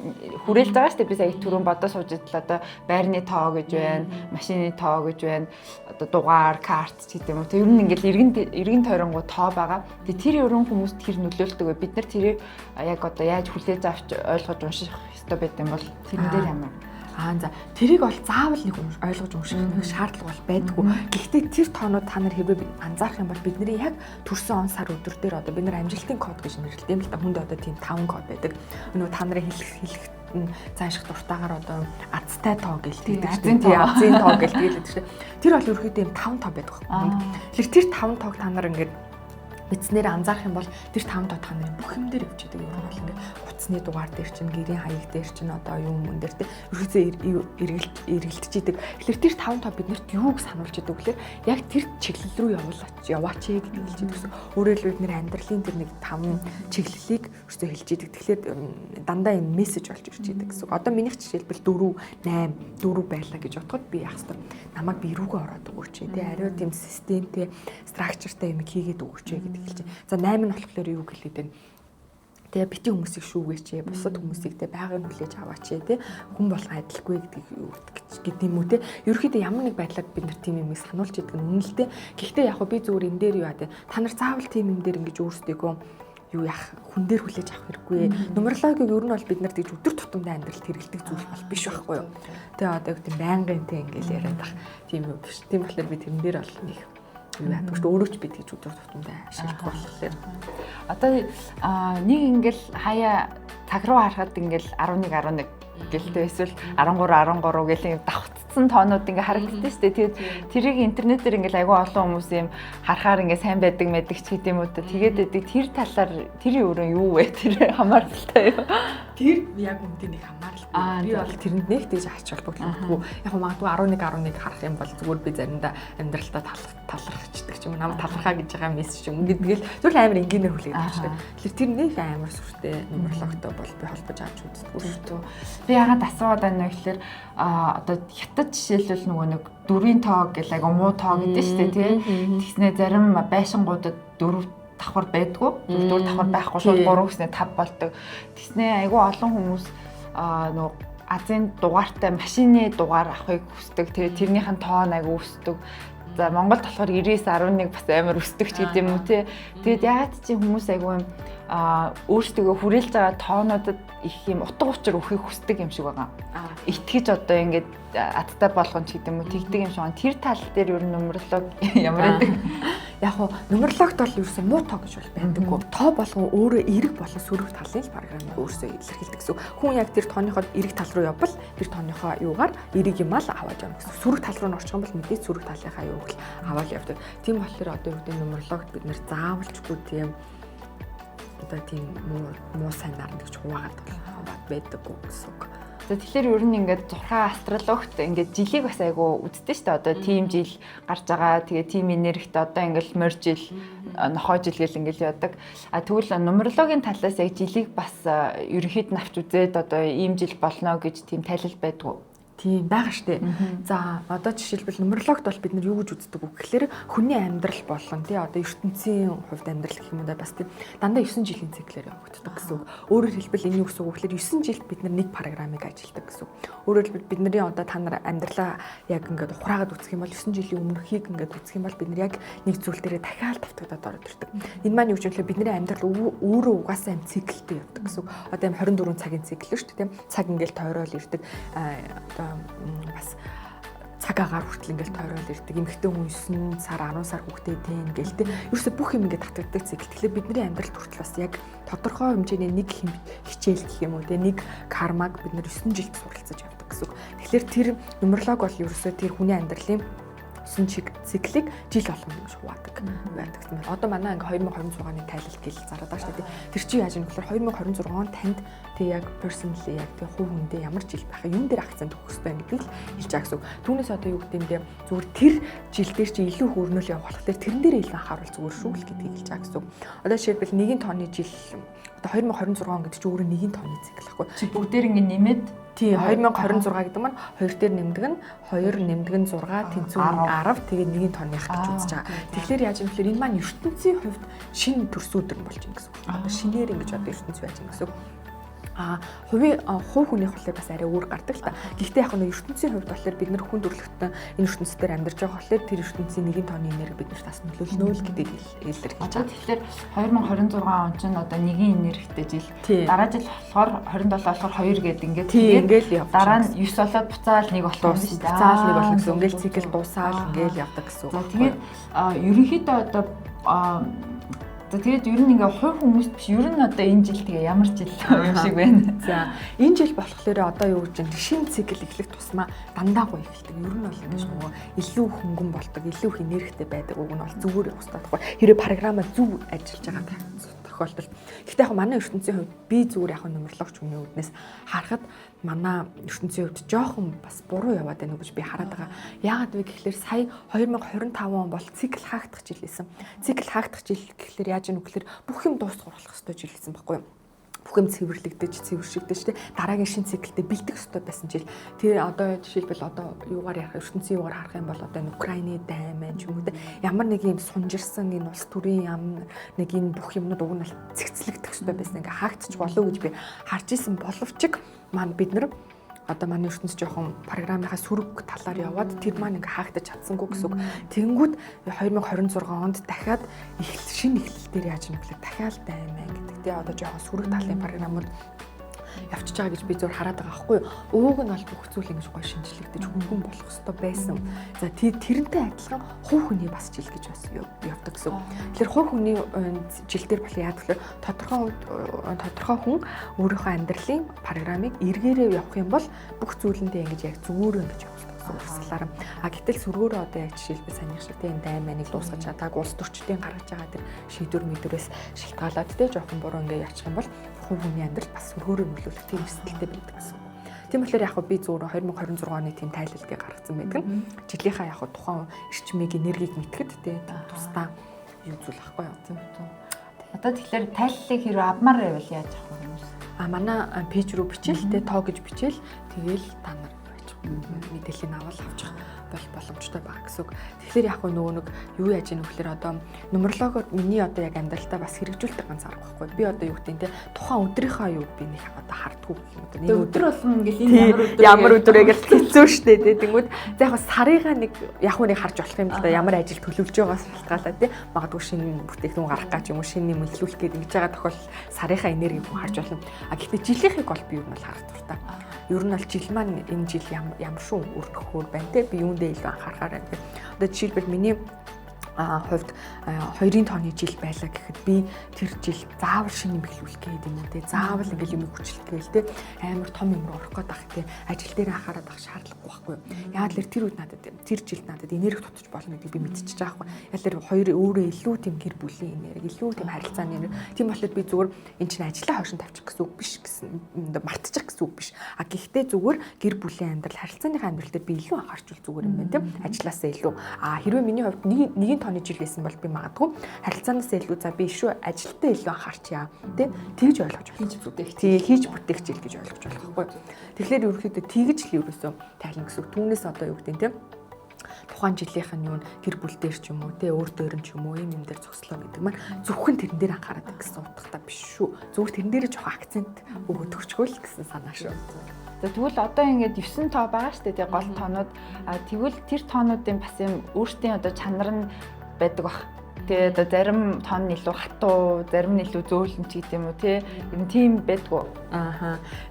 хүрээлж байгаа шүү дээ. Би сая түрүүн бодож сууж идэл одоо байрны тоо гэж байна, машины тоо гэж байна, одоо дугаар, карт ч гэдэг юм уу. Тэг ер нь ингээл эргэн тойронгоо тоо байгаа. Тэгээ тэр ерөн хүмүүст тэр нөлөөлдөг вэ? Бид нар тэрийг яг одоо яаж хүлээж авч ойлгож унших ёстой байт юм бол тэрэн дээр ямар За тэрийг бол заавал нэг ойлгож унших нэг шаардлага бол байдаггүй. Гэхдээ тэр тоонууд та нар хэрвээ анзаарах юм бол бидний яг төрсөн он сар өдөр дээр одоо бид нар амжилтын код гэж нэрлэдэг юм л да. Хүнд одоо тийм 5 код байдаг. Нөгөө та нарын хэлэх цааших дуртаагаар одоо азтай тоо гэлдэг тийм азийн тоо гэлдэг шүү. Тэр бол ерөөхдөө юм 5 тоо байдаг байхгүй. Тэгэхээр тэр 5 тоог та нар ингээд мэдснээр анзаарах юм бол тэр 5 тоо та нарын бүх юм дээр явж идэг юм бол ингээд утасны дугаар дээр чинь гэрийн хаяг дээр чинь одоо юм дээр тийм ерөөсөө эргэлдэж идэг. Тэгэхээр тэр 5 тоо биднэрт юуг сануулж идэг гэхээр яг тэр чиглэл рүү яваач гэдэг хэлж идэг гэсэн. Өөрөөр хэлбэл бид нэр амьдралын тэр нэг 5 чиглэлийг ерөөсөө хэлж идэг. Тэгэхээр дандаа юм мессеж болж ирж идэг гэсэн. Одоо минийх жишээлбэл 4 8 4 байлаа гэж бодоход би яах вэ? Намайг би рүүгээ ороод өгөөч тий. Ариу тийм системтэй структуртай юм хийгээд өгөөч гэдэг хэлж. За 8 нь болохоор юу гэлээд байна? Тэгээ бити хүмүүсийг шүүгээч, бусад хүмүүсийг тэ байгааг хүлээж аваач тэ хүн болгоо адилгүй гэдэг юм уу тэ. Ерөнхийдөө ямар нэг байдлаар бид нар тийм юмыг сануулж идэг нь үнэлтэй. Гэхдээ яг би зүгээр энэ дээр юу яа тэ та нар заавал тийм юм дээр ингэж өөрсдийгөө юу яах хүн дээр хүлээж авах хэрэггүй. Нумерологиг ер нь бол бид нар тэгж өдөр тутамдаа амьдралд хэрэгэлдэг зүйл бол биш байхгүй юу. Тэгээ одоо тийм байнгын тэ ингээл яриад бах тийм юм биш. Тийм болохоор би тэрэн дээр бол нэг юу яадаг шүү өөрөө ч бид гэж өдөр тутамдаа ашиглах болохоор одоо нэг ингээл хаяа цаг руу харахад ингээл 11 11 гэлтэй эсвэл 13 13 гэл давхцсан тоонууд ингээ харагддаг шүү дээ. Тэгээд тэрийг интернетээр ингээл айгүй олон хүмүүс юм харахаар ингээ сайн байдаг мэддэг ч гэдэм үү. Тэгээд тэр талаар тэрийн өөрөө юу вэ? Тэр хамааралтай юу? Тэр яг үнэндээ нэг хамааралтай. Би бол тэрэнд нэг тийж ач холбогдолгүй. Яг магадгүй 11 11 харах юм бол зүгээр би заримдаа амьдралтаа талархчихдаг ч юм уу. Намайг талархаа гэж байгаа мессеж юм гэдэг л зүгээр амар энгийнээр хүлээдэг шүү дээ. Тэгэхээр тэр нэг амар сүртэй нумерологтой бол би холбож авч үздэг шүү. Би ягаад асууад байна вэ гэхээр одоо хятад жишээлбэл нөгөө нэг 4-ийн тоо гэл айгу муу тоо гэдэг шүү дээ тий. Тэгснэ зарим байшингуудад 4 давхар байдгүй. 4 давхар байхгүй шууд 3 гэснээр 5 болдог. Тэгснэ айгу олон хүмүүс нөгөө азийн дугаартай машины дугаар авахыг хүсдэг. Тэгээ тэрнийх нь тоо айгу өсдөг. За Монголд болохоор 99 11 бас амар өсдөг ч гэдэм үү те. Тэгээд ягаад чи хүмүүс айгу юм өөрсдөө хүрээлж байгаа тоонуудад их юм утга учир өгөхийг хүсдэг юм шиг байгаа. Итгэж одоо ингээд адтай болгоно ч гэдэм үү тэгдэг юм шиг байна. Тэр тал дээр ер нь нумеролог ямар байдаг? Яг нь нумерологт бол ерөөсөө муу тоо гэж бол байдаггүй. Тоо болгон өөрөө эерэг болон сөрөг талын програмыг өөрсдөө илэрхийлдэг гэсэн. Хүн яг тэр тооныхоо эерэг тал руу явбал тэр тооныхоо юугаар эерэг юм ал аваад явна гэсэн. Сөрөг тал руу орчих юм бол мэдээж сөрөг талынхаа юуг л аваад явдаг. Тийм болохоор одоо юу гэдэг нумерологт бид нэр заавалчгүй тийм одоо тийм муу сайн нарна гэж хуваагаад байдаггүй гэсэн үг. Тэгэхээр ер нь ингээд 6 астрологт ингээд жилийг бас айгу үздэг шүү дээ. Одоо тийм жил гарч байгаа. Тэгээ тийм энергит одоо ингээд морь жил, нохой жил гэл ингээд яадаг. Тэгвэл нумерологийн талаас яг жилийг бас ерөнхийд нь авч үзээд одоо ийм жил болно гэж тийм тайлал байдгүй. Тийм байгаа штэ. За одоо жишээлбэл нумерологт бол бид нар юу гэж үздэг вэ гэхээр хүний амьдрал болон тий одоо ертөнцийн хувьд амьдрал гэх юм да бас тий дандаа 9 жилийн циклээр явагддаг гэсэн үг. Өөрөөр хэлбэл энэ юу гэсэн үг гэхээр 9 жилд бид нар нэг программыг ажилладаг гэсэн үг. Өөрөөр хэлбэл бидний одоо та нар амьдралаа яг ингээд ухраагаад үзэх юм бол 9 жилийн өмнөхийг ингээд үзэх юм бол бид нар яг нэг зүйл дээрээ дахиад давтагдаад ороод ирдэг. Энэ маань юу гэж вэ? Бидний амьдрал өөрөө угаасаа юм циклтэй явдаг гэсэн үг. Одоо юм 24 цагийн цикл шүү дээ тий. Цаг ингээд тойрол ирдэг. Бас цаг агаар хүртэл ингээл тойрол ирдэг. Эмэгтэй хүн 9 сар 10 сар хүүхдээ тийм ингээл тэ. Ерөөсө бүх юм ингээд татагддаг цикл. Тэгэхээр бидний амьдралд хүртэл бас яг тодорхой хэмжээний нэг хичээл гэх юм уу тэ нэг кармаг бид нар 9 жилд суралцаж явдаг гэсэн. Тэгэхээр тэр нумеролог бол ерөөсө тэр хүний амьдралын 9 циклийг жил болгоно гэж хуваадаг байдаг юм байна. Одоо манай ингээ 2026 оны тайлалт гэл зараад байгаа шүү дээ. Тэр чинь яаж юм гэхээр 2026 он танд тэг яг personally яг тэг хувь хүндээ ямар жил байх юм дээр акцент өгөх хэрэгтэй гэдгийг л хэлж байгаа гэсэн. Түүнээс одоо юу гэдэг юм бэ? Зүгээр тэр жил дээр чи илүү хөрнөл явах болохоор тэрэн дээр илүү анхаарал зүгээр шүү л гэдгийг хэлж байгаа гэсэн. Одоо жишээлбэл нэгin тооны жил одоо 2026 он гэдэг чинь өөрөө нэгin тооны цикл байхгүй. Чи бүгдээр ингээ нэмээд тий 2026 гэдэг маань 2 дээр нэмдэг нь 2 нэмдэг нь 6 тэнцүү 10 тэгээд нэгin тооных гэж үзэж байгаа. Тэгэхээр яаж юм бэлэр энэ маань ертөнцийн хувьд шинэ төрсөн өдөр болж юм гэсэн үг. Одоо шинээр ингэж одоо ертөнц байж юм гэсэн үг. Хувь хүнийх болохоор бас арай өөр гардаг л та. Гэхдээ яг нэг ертөнцийн хувьд болохоор бид нар хүн төрөлхтөн энэ ертөнцийн дээр амьдарч байгаа болохоор тэр ертөнцийн нэгэн тооны энерги бид нарт бас нөлөөлнө л гэдэг илэрхийлж байгаа. Тэгэхээр 2026 он чинь одоо нэгэн энергитэй жил. Дараа жил болохоор 27 болохоор 2 гэдэг ингээд ингээл явж. Дараа нь 9 болоод буцаал 1 болох юм шүү дээ. Буцаал 1 болох гэсэн. Ингээл цикл дуусаал ингээл явдаг гэсэн. За тэгээд ерөнхийдөө одоо тэгээд ер нь ингээ хувь хүмүүст биш ер нь одоо энэ жил тэгээ ямар жил юм шиг байна. За энэ жил болохоор одоо юу гэж вэ? Шинэ цикл эхлэх тусмаа дандаа гоё эхэлдэг. Ер нь бол ингэж нөгөө илүү хөнгөн болдог, илүү их энергитэй байдаг үг нь бол зүгээр явах хэрэгтэй байхгүй. Хэрэв програмаа зөв ажиллаж байгаа тохиолдолд. Гэхдээ яг манай ертөнцийн хувьд би зүгээр яг нумерологч хүний үднээс харахад манай ертөнцийн хувьд жоохон бас буруу яваад байна гэж би хараад байгаа. Яагаад вэ гэхэлэр сая 2025 он бол цикл хаагдах жил байсан. Цикл хаагдах жил гэхэлэр яаж юм гэхэлэр бүх юм дуусгарлах ёстой жил гэсэн баггүй юу? Бүх юм цэвэрлэгдэж тэ дараагийн шинэ циклдээ бэлдэх ёстой байсан жил. Тэр одоо жишээлбэл одоо юугаар ярих ертөнцийн юугаар харах юм бол одоо энэ Украины дайм байна ч юм уу тэ ямар нэг юм сунжирсан энэ улс төрийн ямар нэг энэ бүх юмнууд уг нь цэгцлэгдэх ёстой байсан. Ингээ хаагдчих болов гэж би харж исэн боловч маань бид нар одоо манай ертөнц жоохон програмынхаа сөрөг талаар яваад тэр маань ингээ хаагдаж чадсангүй гэсэн үг. Тэнгүүд 2026 онд дахиад шинэ эхлэл дээр яаж юм бэ? Дахиад даймаа гэдэг. Тэгээ одоо жоохон сөрөг талын програмууд явчихж байгаа гэж би зөв хараад байгаа байхгүй юу. Ууг нь бол бүх зүйл ингэж гоё шинжлэгдэж хөнгөн болох хэрэгтэй байсан. За тэрнтэй адилхан хувь хүний бас жил гэж бас явдаг гэсэн. Тэгэхээр хувь хүний жил дээр бол яадаг вэ? Тодорхой хүн өөрийнхөө амьдралын програмыг эргээрээ явах юм бол бүх зүйлэндээ ингэж яг зүгээр ингэж явах урсгалаар. Гэтэл сөргөөрөө одоо яг жишээлбэл санийх шиг тийм дайм манийг дуусгаж чадаагүй улс төрчдийн гаргаж байгаа тэр шийдвэр мэдрээс шалтгаалаад тийм жоохон буруу ингээ явчих юм бол хувь хүний амьдрал бас сөргөөрөө нөлөөлөх тийм эрсдэлтэй байдаг гэсэн. Тийм болохоор яг би зүгээр 2026 оны тийм тайлалыг гаргасан байдаг. Жилийнхаа яг тухайн эрчмийг энергийг мэтгэд тийм тусдаа юм зүйл ахгүй юу. Одоо тэгэхээр тайллыг хэрэг авмаар байвал яаж авах вэ? Манай пэйж рүү бичээл тийм тоо гэж бичээл тэгэл та нар мэдээллийг аваад авчих бол боломжтой баг гэсэн үг. Тэгэхээр яг нөгөө нэг юу яаж ийм вөхлөр одоо нумерологоор миний одоо яг амьдралдаа бас хэрэгжүүлдэг ганц арга байхгүй. Би одоо юу гэдэг нь те тухайн өдрийнхөө юу би нэг одоо хардггүй юм одоо нэг өдөр болгоно ингээл энэ ямар өдөр яг хэцүү штэ те. Тэнгүүд за яг сарыгаа нэг яг нэг харж болох юм л да ямар ажил төлөвлөж байгаас шалтгаалаад те магадгүй шинэ бүтээгдэхүүн гаргах гэж юм уу шинэ юм илүүлэх гээд ингэж байгаа тохиол сарыгаа энергийг хүн харж болно. Гэхдээ жилийнхийг бол би юу нь харах дуртай. Ер нь бол жил маань энэ жил ямар шүү өрнөхөөр байна те би юундээ илүү анхаарахаар байна. Одоо жишээлбэл миний хувьд 2-ын тооны жил байлаа гэхэд би тэр жил заавал шинэ юм эхлүүлэх гээд юм уу те заавал ингээл юм хүчлэх гээл те амар том юм руу орох гээд байх те ажил дээр анхаарал авах шаардлагагүй байхгүй. Яагаад л тэр үед надад тэр жилд надад энерги тутаж болно гэдгийг би мэдчихэж байгаа байхгүй. Яг л хоёр өөрөө илүү тийм гэр бүлийн энерги илүү тийм харилцааны энерги. Тийм болохоор би зүгээр энэ чинь ажлаа хойшин тавьчих гэсэн үг биш гэсэн мартчих гэсэн үг биш. Гэхдээ зүгээр гэр бүлийн амьдрал харилцааныхаа амьдрал дээр би илүү анхаарчвал зүгээр юм байна те ажлаасаа илүү. Хэрвээ миний хувьд нэгэн тооны жил байсан бол би магадгүй харилцаанаас илүү за би шүү ажилдаа илүү анхаарчаа тий тэгж ойлгож болох. Хийж бүтээх жил гэж ойлгож болох байхгүй. Тэгэхээр ерөөхдөө тэгж л ерөөсөө тайлна гэсэн. Түүнээс одоо юу гэдэг нь тухайн жилийнх нь юу гэр бүл дээр ч юм уу тий өөр дөөрн ч юм уу юм дээр зогслоо гэдэг маань зөвхөн тэрэн дээр анхаарат гэсэн утгатай биш шүү. Зүгээр тэрэн дээр жоохон акцент өгөөд төгчгөл гэсэн санаа шүү. Тэгвэл одоо ингээд 9 тоо байгаа шүү дээ гол тоонууд. Тэгвэл тэр тоонуудын бас юм өөртөө одоо чанар нь байдаг бах. Тэгээ одоо зарим тоон нь илүү хатуу, зарим нь илүү зөөлөн ч гэдэм үү те. Ер нь тийм байдгүй.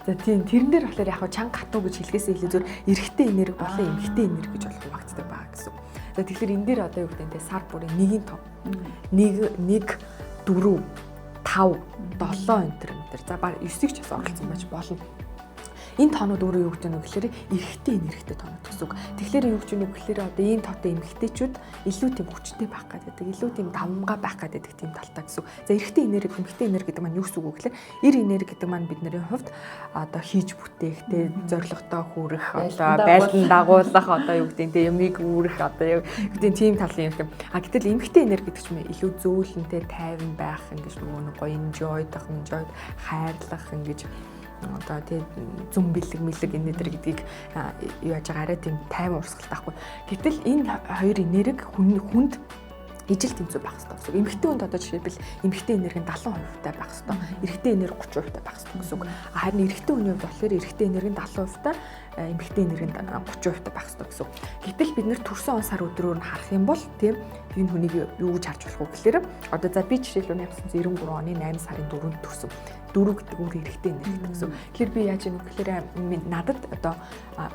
За тийм тэрэн дээр болохоор яг чанга хатуу гэж хэлгээсээ илүү зөв эрэгтэй энерги болон эмэгтэй энерги гэж болох хуваагддаг байгаа гэсэн. За тэгэхээр энэ дээр одоо юу гэдэг нь те сар бүрийн нэгin тоо. 1 4 5 7 энэ төр. За баг 9-ийг ч бас оролцсон байж болно. Энэ тоонууд өөрөө юу гэдэг нь гэхээр эрэгтэй энергитэй тоонууд гэсэн үг. Тэгэхээр юу гэж юм бэ гэхээр одоо энэ тоотой эмэгтэйчүүд илүү тийм хүчтэй байх гэдэг, илүү тийм давмгай байх гэдэг тийм талтай гэсэн үг. За эрэгтэй энерги, эмэгтэй энерги гэдэг маань юу гэсэн үг вэ гэхээр эр энерги гэдэг маань бидний хувьд одоо хийж бүтээх, тэ зорилготой хүрэх, одоо байлдан дагуулах, одоо юу гэдэг нь юмыг үүрэх, одоо юу гэдэг тийм талын юм. Гэтэл эмэгтэй энерги гэдэг чинь илүү зөөлөнтэй, тайван байх, ингэж нөгөө гоё enjoy хайрлах ингэж одоо тий зүм бэлэг энэ төр гэдгийг юу яаж байгаа арай тийм тайван урсгалтай байхгүй. Гэтэл энэ хоёр энерги хүнд ижил тэмцүү байх хэрэгтэй гэсэн үг. Эмэгтэй хүнд одоо жишээлбэл эмэгтэй энерги нь 70% байх хэрэгтэй. Эрэгтэй энерги 30% байх хэрэгтэй гэсэн үг. Харин эрэгтэй хүний хувьд болохоор эрэгтэй энерги нь 70%, эмэгтэй энерги нь 30% байх хэрэгтэй гэсэн үг. Гэтэл бид нэр төрсөн он сар өдрөөр нь харах юм бол тийм энэ хүнийг юу гэж харж болох вэ гэхээр одоо за би жишээлбэл 1993 оны 8 сарын 4-нд төрсөн. 4 гэдэг өөр эрэгтэй энерги гэсэн. Тэгэхээр би яаж юм гэхээр надад одоо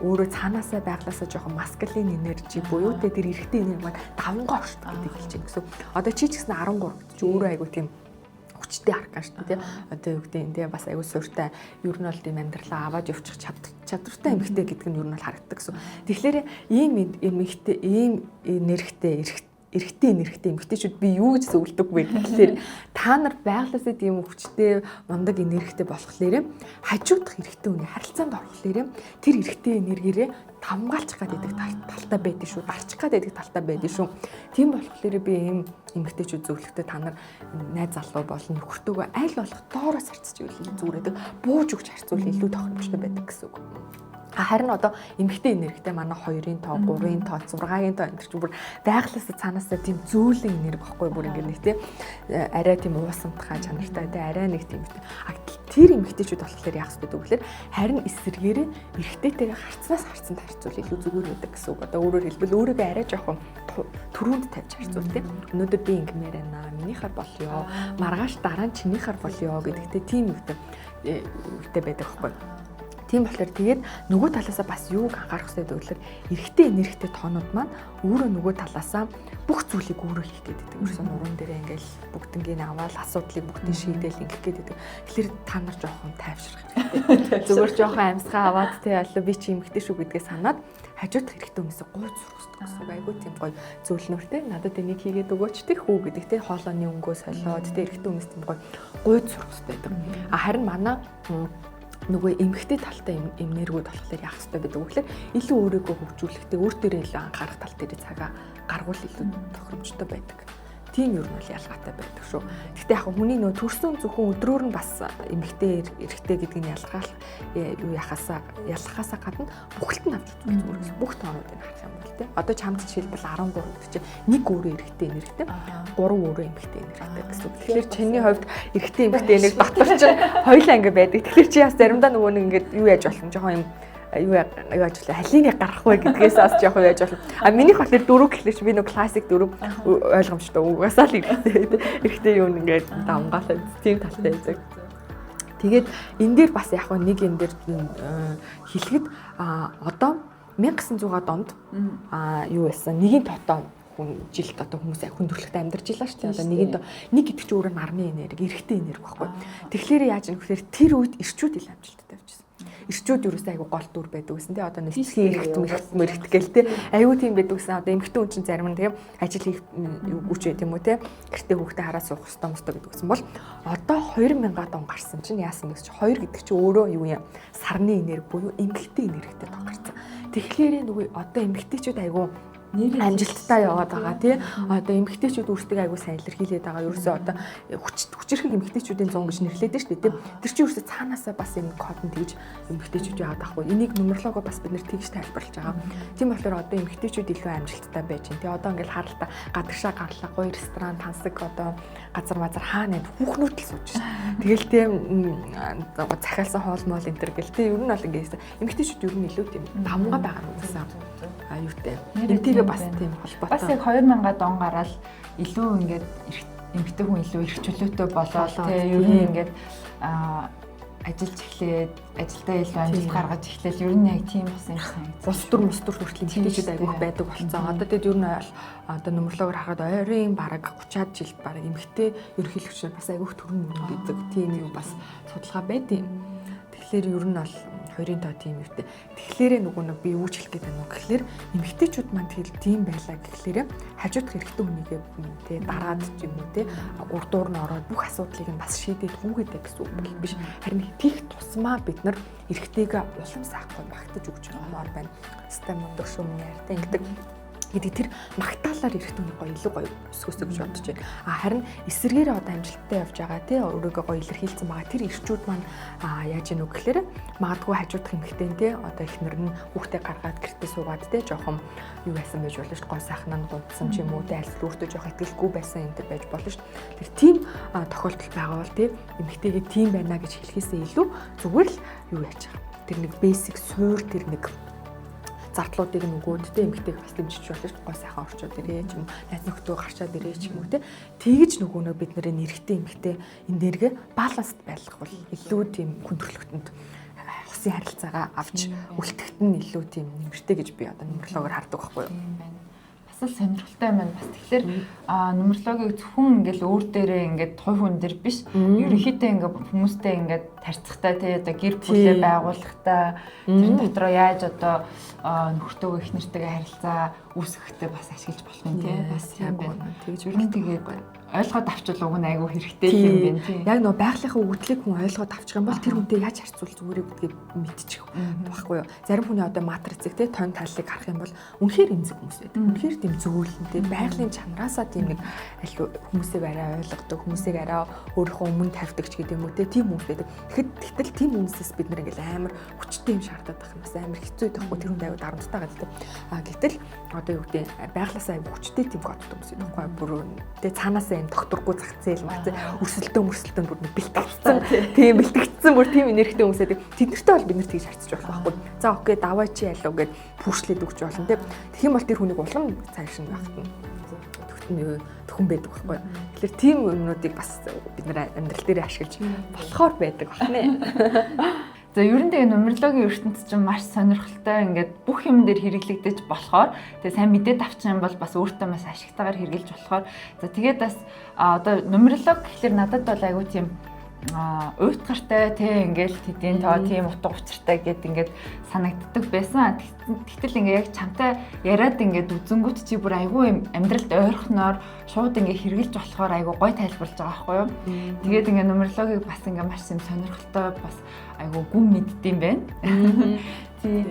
өөрөө цаанаасаа байглаасаа жоохон маскулин энержи буюу тэр эрэгтэй энерги маань давнгаа оршдог гэдэг хэлж байна гэсэн. Одоо чи ч гэсэн 13 гэж өөрөө айгу тийм хүчтэй арга шүү дээ. Одоо юу гэдэг нь бас айгу сууртай ер нь бол тийм амьдралаа аваад явуучих чадвартай эмэгтэй гэдэг нь ер нь бол харагддаг гэсэн. Тэгэхээр ийм эмэгтэй ийм энергитэй эрэгтэй эмэгтэйчүүд би юу гэж зөвлөдөг вэ гэхээр та нар байглаасаа тийм хүчтэй мундаг энергитэй болохлээрээ хажуудах эрэгтэй хүний харилцаанд орохлээрээ тэр эрэгтэй энергиэрээ хамгаалчих гэдэг талтай байдаг шүү, дарчих гэдэг талтай байдаг шүү. Тийм болохоор би ийм эмэгтэйчүүд зөвлөхдөө та нар найз залуу болон нөхөртөөгөө аль болох доороос харьцаж ивэл зүгрээдэг, бууж өгч харьцуул илүү тохиромжтой байдаг гэсэн үг. Харин одоо эмэгтэй энергитэй манай 2-ын тоо, 3-ын тоо, 6-ын тоо энэ чинь бүр байглаасаа цаанаасаа тийм зөөлөн энерги багхгүй бүр ингэ нэг тийм арай тийм уусамтгай чанартай тийм арай нэг тийм тэр эмэгтэйчүүд болохоор яах вэ гэвэл харин эсэргээрээ эрэгтэйтэйгээ харьцнаас харьцанд харьцуул илүү зүгээр байдаг гэсэн үг. Одоо өөрөөр хэлбэл өөрийгөө арай жоохон түрүүнд тавьж харьцуул тийм. Өнөөдөр би ингэмээр байна. Минийхаар болёо. Маргааш дараа нь чинийхаар болёо гэдэгтэй тийм үгтэй байдаг байхгүй. Тийм болохоор тэгээд нөгөө талаасаа бас юуг анхаарах хэрэгтэй гэвэл эрэгтэй энергитэй тоонууд маань өөрөө нөгөө талаасаа бүх зүйлийг өөрөө хийх гэдэг. Ерөөсөн нуруунд дээрээ ингээл бүгднийг аваад асуудлыг бүгдийг шийдээл ингэх гэдэг. Тэгэхээр та нар жоохон тайвшрах хэрэгтэй. Зүгээр жоохон амьсгаа аваад тий аль би чи эмэгтэй шүү гэдгээ санаад хажуудах эрэгтэй хүмүүсээ гуйж сурах гэсэн. Айгуу тийм гоё зөвлөнөртэй надад энийг хийгээд өгөөч тий хүү гэдэг тий хоолойны өнгөө солиод тий эрэгтэй хүмүүс тийм гоё гуйж сурах хэрэгтэй байдаг. Харин манай нөгөө эмэгтэй талтай энергиуд болохоор яах хэрэгтэй гэдэг үгээр илүү өөрийгөө хөгжүүлэхдээ өөр дээрээ илүү анхаарах тал дээр цагаа гаргуул илүү тохиромжтой байдаг. Тийм юу нь бол ялгаатай байдаг шүү. Гэхдээ яг хүний нөгөө төрсөн зөвхөн өдрөөр нь бас эмэгтэй эрэгтэй гэдгийг ялгаах юу ялахаасаа гадна бүхэлд нь авч үзэх зүгээр гэсэн. Бүх тоонуудыг харах юм бол тийм. Одоо чамд жишээлбэл 13 гэдэг чинь нэг өөрөө эрэгтэй энергитэй, 3 өөрөө эмэгтэй энергитэй гэсэн. Тэгэхээр чиний хувьд эрэгтэй эмэгтэй энерги дотор чинь хоёулаа ингэ байдаг. Тэгэхээр чи бас заримдаа нөгөө нэг ингэ юу яаж болох юм жоохон юм юу яаж вэ? Халийг гарах вэ гэдгээс бас жоохон яаж болох. Минийх болохоор 4 гэхлээр чи би нөгөө классик 4 ойлгомжтой. Угаасаа л эрэгтэй юу ингээд давнгаалаа тийм талтай байдаг. Тэгээд энэ дээр бас яг нэг юм дээр хэлэхэд одоо 1900-аад онд юу байсан? Нэгийн тотоо жилд одоо хүмүүс хүндрэлтэй амьдарч илаа шүү дээ. Одоо нэг гэдэг чинь өөрөө нарны энерги, эрэгтэй энерги байхгүй. Тэгэхээр яаж юм гэхээр тэр үед ирчүүд ил амжилттай явжсэн. Ирчүүд юусаа айгу гол дүр байдаг гэсэн тий. Одоо нэсгийн эрэгт гэл тий. Айгу тийм байдаг гэсэн. Одоо эмэгтэй хүн чинь зарим нь тийм ажил хийх үуч байт юм уу тий. Гэртээ хүүхдээ хараа суух хэвээр мөстэй гэдэг гэсэн бол одоо 2000-аад он гарсан чинь яасан гэж 2 гэдэг чинь өөрөө юу юм? Сарны энерги буюу эмэгтэй энергитэй тоо гарсан. Тэгэхээр нөгөө одоо эмэгтэйчүүд айгу амжилттай яваад байгаа тий. Одоо эмэгтэйчүүд өөрсдөө айгуу сайн илэрхийлээд байгаа. Ерөөсөө одоо хүчирхэг эмэгтэйчүүдийн 100 гэж нэрлэдэг шүү дээ тий. Тэр чинь ерөөсөө цаанаасаа бас энэ кодон тэгж эмэгтэйчүүд яваад байхгүй. Энийг нумерлогоо бас бид нэр тэгж тайлбарлаж байгаа. Тийм болохоор одоо эмэгтэйчүүд илүү амжилттай байж байна тий. Одоо ингээл харалтаа гадагшаа гарлаа гоё ресторан тансаг одоо газар мазар хаана хүүхнүүд л сууж шээ. Тэгэл тий захиалсан хоол моол энэ төр гэл тий. Ер нь бол ингээд эмэгтэйчүүд ер нь илүү тийм давмгаа байгаа юм гэсэн. Аюутай. Энтэйгээ бас тийм холбоотой. Бас яг 2000-аад он гараад илүү ингээд эмэгтэй хүн илүү эрх чөлөөтэй болоод тийм ер нь ингээд ажиллаж эхлээд ажилдаа илүү амжилт гаргаж эхлээл ер нь яг тийм бас юм санагдсан. Улс төр хүртэл эмэгтэйчүүд айгүйх байдаг болсон. Одоо тэгээд ер нь одоо нөмрлөгөөр харахад ойрын бараг 30-аад жил бараг эмэгтэй ерөнхийлөгч бас айгүйх төрн гэдэг тийм юм бас судалгаа байдیں۔ Тэгэхээр ер нь бол 2-ын тоо тийм үгтэй. Тэгэхээр нөгөө нэг би юу ч хэлэх гээд байна уу гэхэлэр эмэгтэйчүүд маань тэгэл тийм байлаа гэхэлэр хажуудах эрэгтэй хүнийгээ тий дараад юм уу тий урдуур нь ороод бүх асуудлыг нь бас шийдээд хүүгээдэй гэсэн үг биш. Харин тийх тусмаа бид нар эрэгтэйгээ улам сайхан багтаж өгч юмар байна. Систем өндөр шүүмээр тий ингэдэг. гэдэг тэр магтаалаар ирэх түн гоё илүү гоё өсгөөсэй гэж бодож байна. Харин эсэргээр одоо амжилттай явж байгаа тий өөрийгөө гоё илэрхийлсэн байгаа тэр ирчүүд маань яаж ийнү гэхээр магадгүй хажуудах эмэгтэй тий одоо ихнэр нь хүүхдээ гаргаад гэртээ суугаад тий жоохон юу байсан байж болно шүү дээ. Гой сайхан нь гунтсан ч юм уу тий аль өөртөө жоох итгэлгүй байсан юм дээр байж болно шүү дээ. Тэр тийм тохиолдол байгаа бол тий эмэгтэйгээ тийм байна гэж хэлхээсээ илүү зүгээр л юу яаж байгаа. Тэр нэг basic суур тэр нэг зардлуудыг нөгөөд тэ эмэгтэйг бас дэмжиж болно шүү дээ. Гой сайхан орчууд ирээ ч юм уу, найз нөхдөө гарчаад ирээ ч юм уу тэ. Тэгэж нөгөөнөө бид нарын эрэгтэй эмэгтэй энэ дээргээ баланст байлгах бол илүү тийм хүндрэлтөнд хусын харилцаагаа авч үлдэхт нь илүү тийм нэмэртэй гэж би одоо нумерлогоор хардаг байхгүй юу? Бас сонирхолтой юм байна. Бас тэгэхээр нумерлогийг зөвхөн ингээл өөр дээрээ ингээд хувь хүн дээр биш. Ерөнхийдөө ингээд хүмүүстэй ингээд тарцахтай тий одоо гэр бүлээ байгуулахтай тэр дотроо яаж одоо нөхөртөөгөө их нэртэйгээ харилцаа үүсгэхтэй бас ашиглаж болох юм тий. Бас тийм байна. Тэгж ер нь тэгээд ойлгоод авчвал уг нь айгүй хэрэгтэй юм байна тий. Яг нөө байгалийнхаа өгдлийг хүн ойлгоод авчих юм бол тэр хүнтэй яаж харьцуул зүгээр гэдгийг мэдчих байхгүй юу. Зарим хүний одоо матрицыг тий тон талыг харах юм бол үнэхээр эмзэг хүмүүс байдаг. Үнэхээр тийм зөвлөнтэй байгалийн чанараасаа тийм нэг аль хүмүүсийг арай ойлгодог, хүмүүсийг арай өөрийнхөө өмнө тавьдаг ч гэдэг юм уу тий тийм хүмүүс байдаг. Тэгэхдээ тийм хүмүүсээс бид нар ингээл амар хүчтэй юм шаардаад байх юм бас амар хэцүү байхгүй тэр хүнд аюу дарамттай гэдэг. Гэтэл одоо юу гэдэг байглаасаа аюу хүчтэй тийм godтой хүмүүс байхгүй бүр тий цаанаасаа юм докторгүй зах зээл мац өрсөлдөө бүр бэлтгэгдсэн тийм бэлтгэгдсэн бүр тийм энергитэй хүмүүс байдаг. Тэднэртэй бол бид нар тэгж харьцаж болох байхгүй. За окей даваа чи ялуу гэд пүүшлээд өгч болно тий. Тэгэх юм бол тэр хүнийг улам цааш нь багт нь төхөн байдаг байхгүй. Тэгэхээр тийм юмнуудыг бас бид нар амьдрал дээр ашиглаж болохоор байдаг байна. За ер нь тэгээ нумерлогийн ертөнцийн чинь маш сонирхолтой ингээд бүх юм дээр хэрэглэгдэж болохоор тэгээ сайн мэдээд авчих юм бол бас өөртөө маш ашигтайгаар хэрэгжилж болохоор за тэгээд бас одоо нумерлог гэхэлэр надад бол айгүй тийм уйтгартай тий ингээл тэдийн тоо тийм утга учиртай гэд ингээд санагддаг байсан. Тэгтэл ингээ яг чамтай яриад ингээд үзэнгүүт чи бүр айгүй амьдралд ойрхоноор шууд ингээ хэрэгжилж болохоор айгүй гой тайлбарлаж байгаа байхгүй юу. Тэгээд ингээ нумерлогийг бас ингээ маш юм сонирхолтой бас айгүй гүн мэддэм байна. Тий.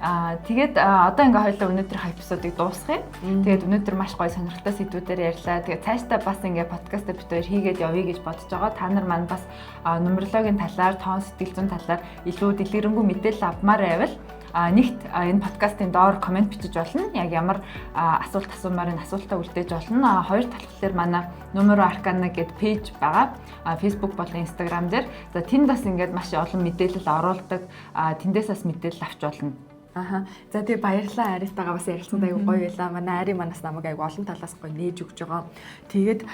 Тэгээд одоо ингээ хоёлаа өнөөдрийн эпизодыг дуусгая. Тэгээд өнөөдөр маш гоё сонирхолтой сэдвүүдээр ярьлаа. Тэгээд цаашдаа бас ингээ подкастаа бид хоёр хийгээд явъя гэж бодож байгаа. Та нар маань бас нумерлогийн талаар, тоон сэтгэл зүйн талаар илүү дэлгэрэнгүй мэдээлэл авмаар байвал нэгт энэ подкастын доор комент бичиж болно. Яг ямар асуулт асуумаар энэ асуултаа үлдээж болно. Хоёр талхлаар манай Numero Arcana гэдэг пэйж байгаа. Facebook болон Instagram дээр. За тэнд бас ингээд маш олон мэдээлэл оруулдаг. Тэндээс бас мэдээлэл авч болно. За тэгээ баярлалаа Аритагаа бас ярилцсанд аягүй гоё байлаа. Манай Ари манаас намайг аягүй олон талаас гоё нээж өгч байгаа. Тэгээд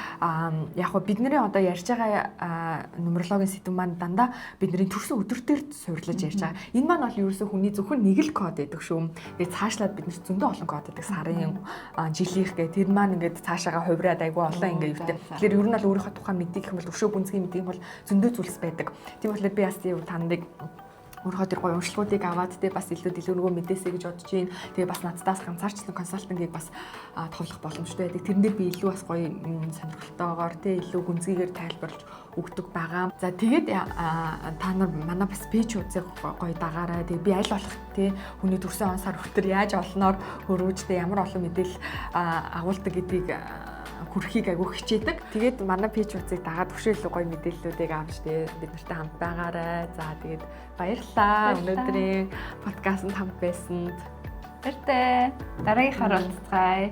яг хөө бидний одоо ярьж байгаа нумерлогийн сэдв маань дандаа бидний төрсөн өдөртөөр суйрлаж ярьж байгаа. Энэ маань бол ерөөсөө хүний зөвхөн нэг л код байдаг шүү. Тэгээд цаашлаад бид нар зөндөө олон код байдаг. Сарын жилийнх гэх тэр маань ингээд цаашаага хувираад аягүй олон ингээд юутэй. Тэгэхээр ер нь бол өөрийнхөө тухайн мэдээ гэх юм бол өшөө гүнзгий мэдээ бол зөндөө зүйлс байдаг. Тийм болохоор би бас таныг өөрөөр тэр гоё уншлагуудыг аваад те бас илүү дэлгэрэнгүй мэдээсэй гэж бодож байна. Тэгээ бас надтаас ганцаарчлан консалтингийг бас товлох боломжтой байдаг. Тэрнээр би илүү бас гоё сонирхолтойгоор те илүү гүнзгийгээр тайлбарлаж өгдөг байгаа. За тэгээд та нар манай бас пэйж үзэх гоё дагаарай. Тэгээ би аль болох те хүний төрсөн он сар хүртэл яаж олноор хөрвүүжтэй ямар олон мэдээлэл агуулдаг гэдгийг хүрхийг айгүй хичээдэг. Тэгээд манай пэйж утсыг дагаад хөшөөлөө гоё мэдээллүүдийг авч тэгээд бид нартай хамт байгаарай. За тэгээд баярлалаа. Өнөөдрийн подкастт хамт байсанд. Баяртай. Дараагийнхаар уулзцгаая.